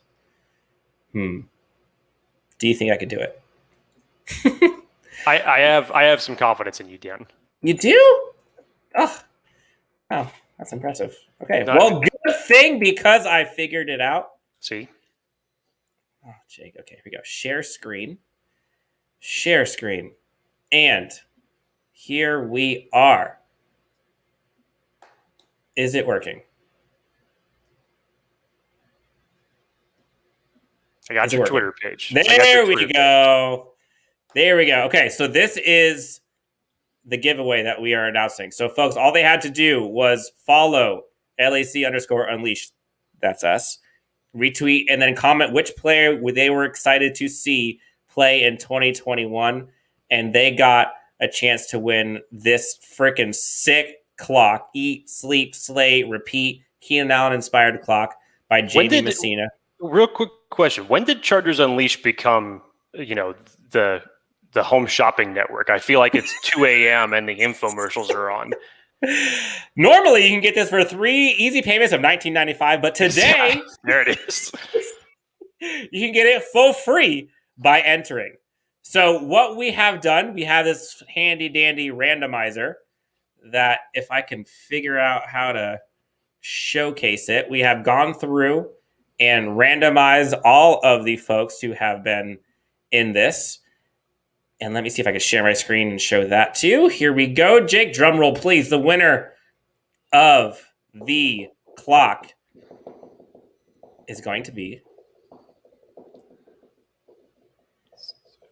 Do you think I could do it? I have some confidence in you, Dan. You do? Oh, that's impressive. Okay, well, good thing because I figured it out. See? Oh, Jake. Okay, here we go. Share screen. Share screen. And here we are. Is it working? I got your Twitter page. There we go. There we go. Okay, so this is the giveaway that we are announcing. So, folks, all they had to do was follow LAC_Unleashed. That's us. Retweet and then comment which player they were excited to see play in 2021. And they got a chance to win this freaking sick clock. Eat, sleep, slay, repeat. Keenan Allen inspired clock by JD Messina. Real quick question. When did Chargers Unleashed become, the home shopping network? I feel like it's 2 a.m. and the infomercials are on. Normally, you can get this for 3 easy payments of $19.95, but today, there it is. You can get it for free by entering. So what we have done, we have this handy dandy randomizer that if I can figure out how to showcase it, we have gone through and randomized all of the folks who have been in this. And let me see if I can share my screen and show that too. Here we go. Jake, drum roll, please. The winner of the clock is going to be.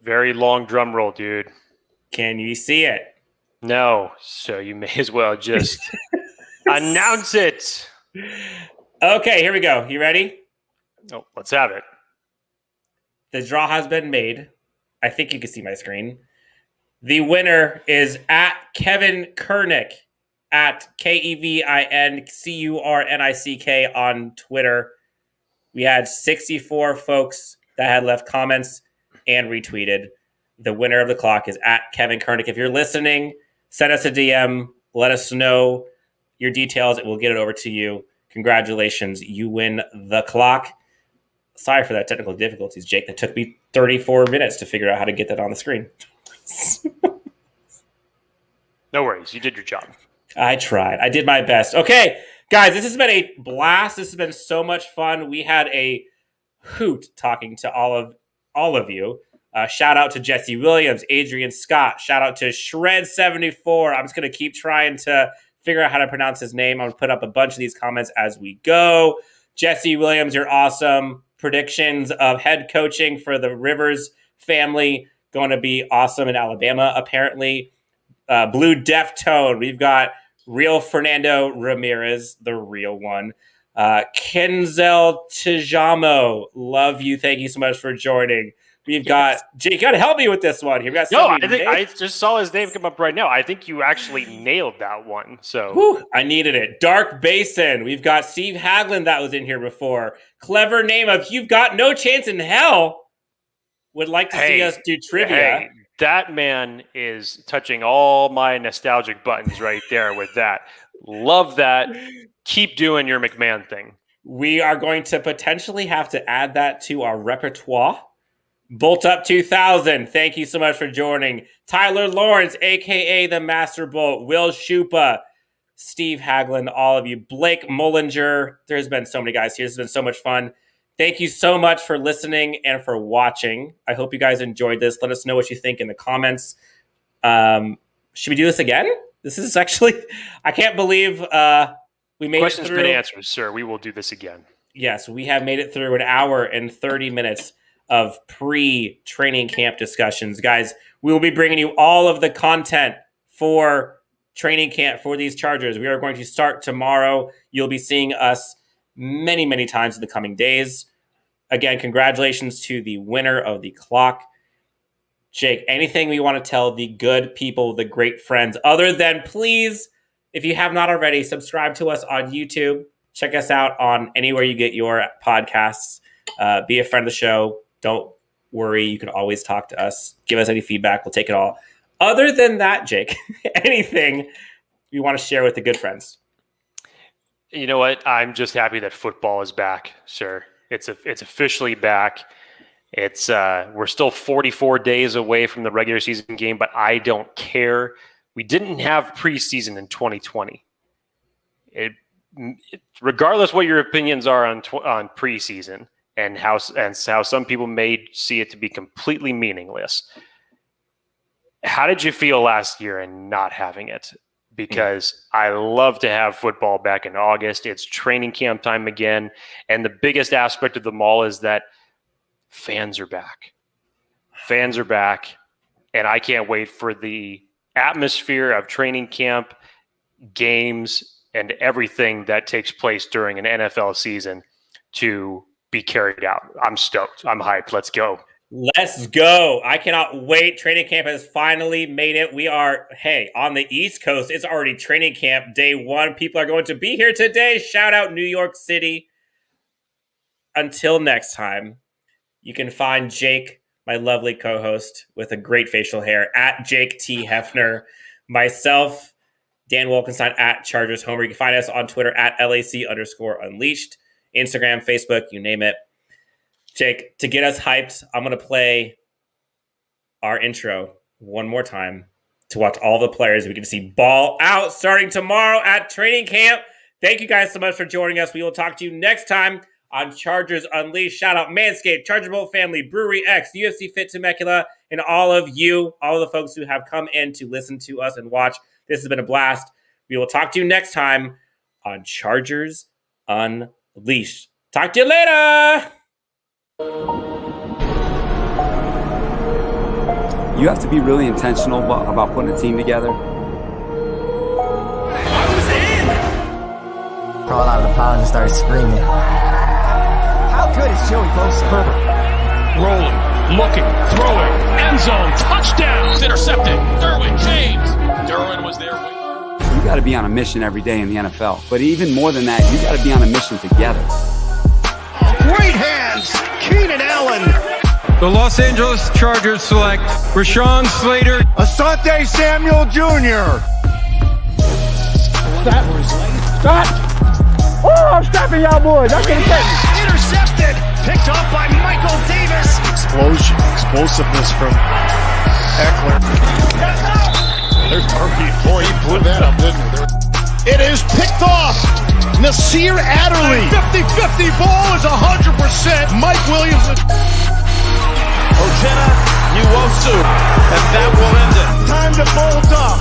Very long drum roll, dude. Can you see it? No, so you may as well just announce it. Okay, here we go. You ready? Oh, let's have it. The draw has been made. I think you can see my screen. The winner is at Kevin Kurnick, at KEVINCURNICK on Twitter. We had 64 folks that had left comments and retweeted. The winner of the clock is at Kevin Kurnick. If you're listening, send us a DM. Let us know your details, and we'll get it over to you. Congratulations. You win the clock. Sorry for that technical difficulties, Jake. That took me 34 minutes to figure out how to get that on the screen. No worries. You did your job. I tried. I did my best. Okay, guys, this has been a blast. This has been so much fun. We had a hoot talking to all of you. Shout out to Jesse Williams, Adrian Scott. Shout out to Shred74. I'm just going to keep trying to figure out how to pronounce his name. I'm going to put up a bunch of these comments as we go. Jesse Williams, you're awesome. Predictions of head coaching for the Rivers family going to be awesome in Alabama, apparently. Blue Deftone, we've got real Fernando Ramirez, the real one. Kenzel Tijamo, love you. Thank you so much for joining. We've got Jake. You got to help me with this one. You've got I just saw his name come up right now. I think you actually nailed that one. So whew, I needed it. Dark Basin. We've got Steve Haglund that was in here before. Clever name of You've Got No Chance in Hell. Would like to see us do trivia. Hey, that man is touching all my nostalgic buttons right there with that. Love that. Keep doing your McMahon thing. We are going to potentially have to add that to our repertoire. Bolt Up 2000, thank you so much for joining. Tyler Lawrence, a.k.a. the Master Bolt. Will Schupa, Steve Haglund, all of you. Blake Mullinger. There's been so many guys here. It's been so much fun. Thank you so much for listening and for watching. I hope you guys enjoyed this. Let us know what you think in the comments. Should we do this again? This is actually, I can't believe we made Questions it through. been answered, sir. We will do this again. Yes, we have made it through an hour and 30 minutes of pre-training camp discussions. Guys, we will be bringing you all of the content for training camp for these Chargers. We are going to start tomorrow. You'll be seeing us many, many times in the coming days. Again, congratulations to the winner of the clock. Jake, anything we want to tell the good people, the great friends, other than please, if you have not already, subscribe to us on YouTube. Check us out on anywhere you get your podcasts. Be a friend of the show. Don't worry. You can always talk to us. Give us any feedback. We'll take it all. Other than that, Jake, anything you want to share with the good friends? You know what? I'm just happy that football is back, sir. It's officially back. It's we're still 44 days away from the regular season game, but I don't care. We didn't have preseason in 2020. Regardless what your opinions are on preseason and how some people may see it to be completely meaningless. How did you feel last year in not having it? Because I love to have football back in August. It's training camp time again. And the biggest aspect of them all is that fans are back. Fans are back. And I can't wait for the atmosphere of training camp, games, and everything that takes place during an NFL season to be carried out. I'm stoked. I'm hyped. Let's go. Let's go. I cannot wait. Training camp has finally made it. We are, on the East Coast, it's already training camp day one. People are going to be here today. Shout out New York City. Until next time, you can find Jake, my lovely co-host with a great facial hair, at Jake T. Hefner. Myself, Dan Wolkenstein, at Chargers Homer. You can find us on Twitter at LAC_Unleashed, Instagram, Facebook, you name it. Jake, to get us hyped, I'm going to play our intro one more time to watch all the players we get to see ball out starting tomorrow at training camp. Thank you guys so much for joining us. We will talk to you next time on Chargers Unleashed. Shout out Manscaped, Charger Bolt Family, Brewery X, UFC Fit Temecula, and all of the folks who have come in to listen to us and watch. This has been a blast. We will talk to you next time on Chargers unleashed. Talk to you later. You have to be really intentional about putting a team together. Crawl out of the pound and start screaming. How good is Joey Bosa? Rolling, looking, throwing, end zone, touchdown, intercepted. Derwin James. Derwin was there. You got to be on a mission every day in the NFL. But even more than that, you got to be on a mission together. Great hands, Keenan Allen. The Los Angeles Chargers select Rashawn Slater. Asante Samuel Jr. Stop! Oh, I'm stopping y'all boys. I can't catch it. Intercepted. Picked off by Michael Davis. Explosiveness from Eckler. There's Murphy. Boy, he blew that up, didn't he? It is picked off. Nasir Adderley. 50-50 ball is 100%. Mike Williams. Ojeda, Nwosu, and that will end it. Time to bolt up.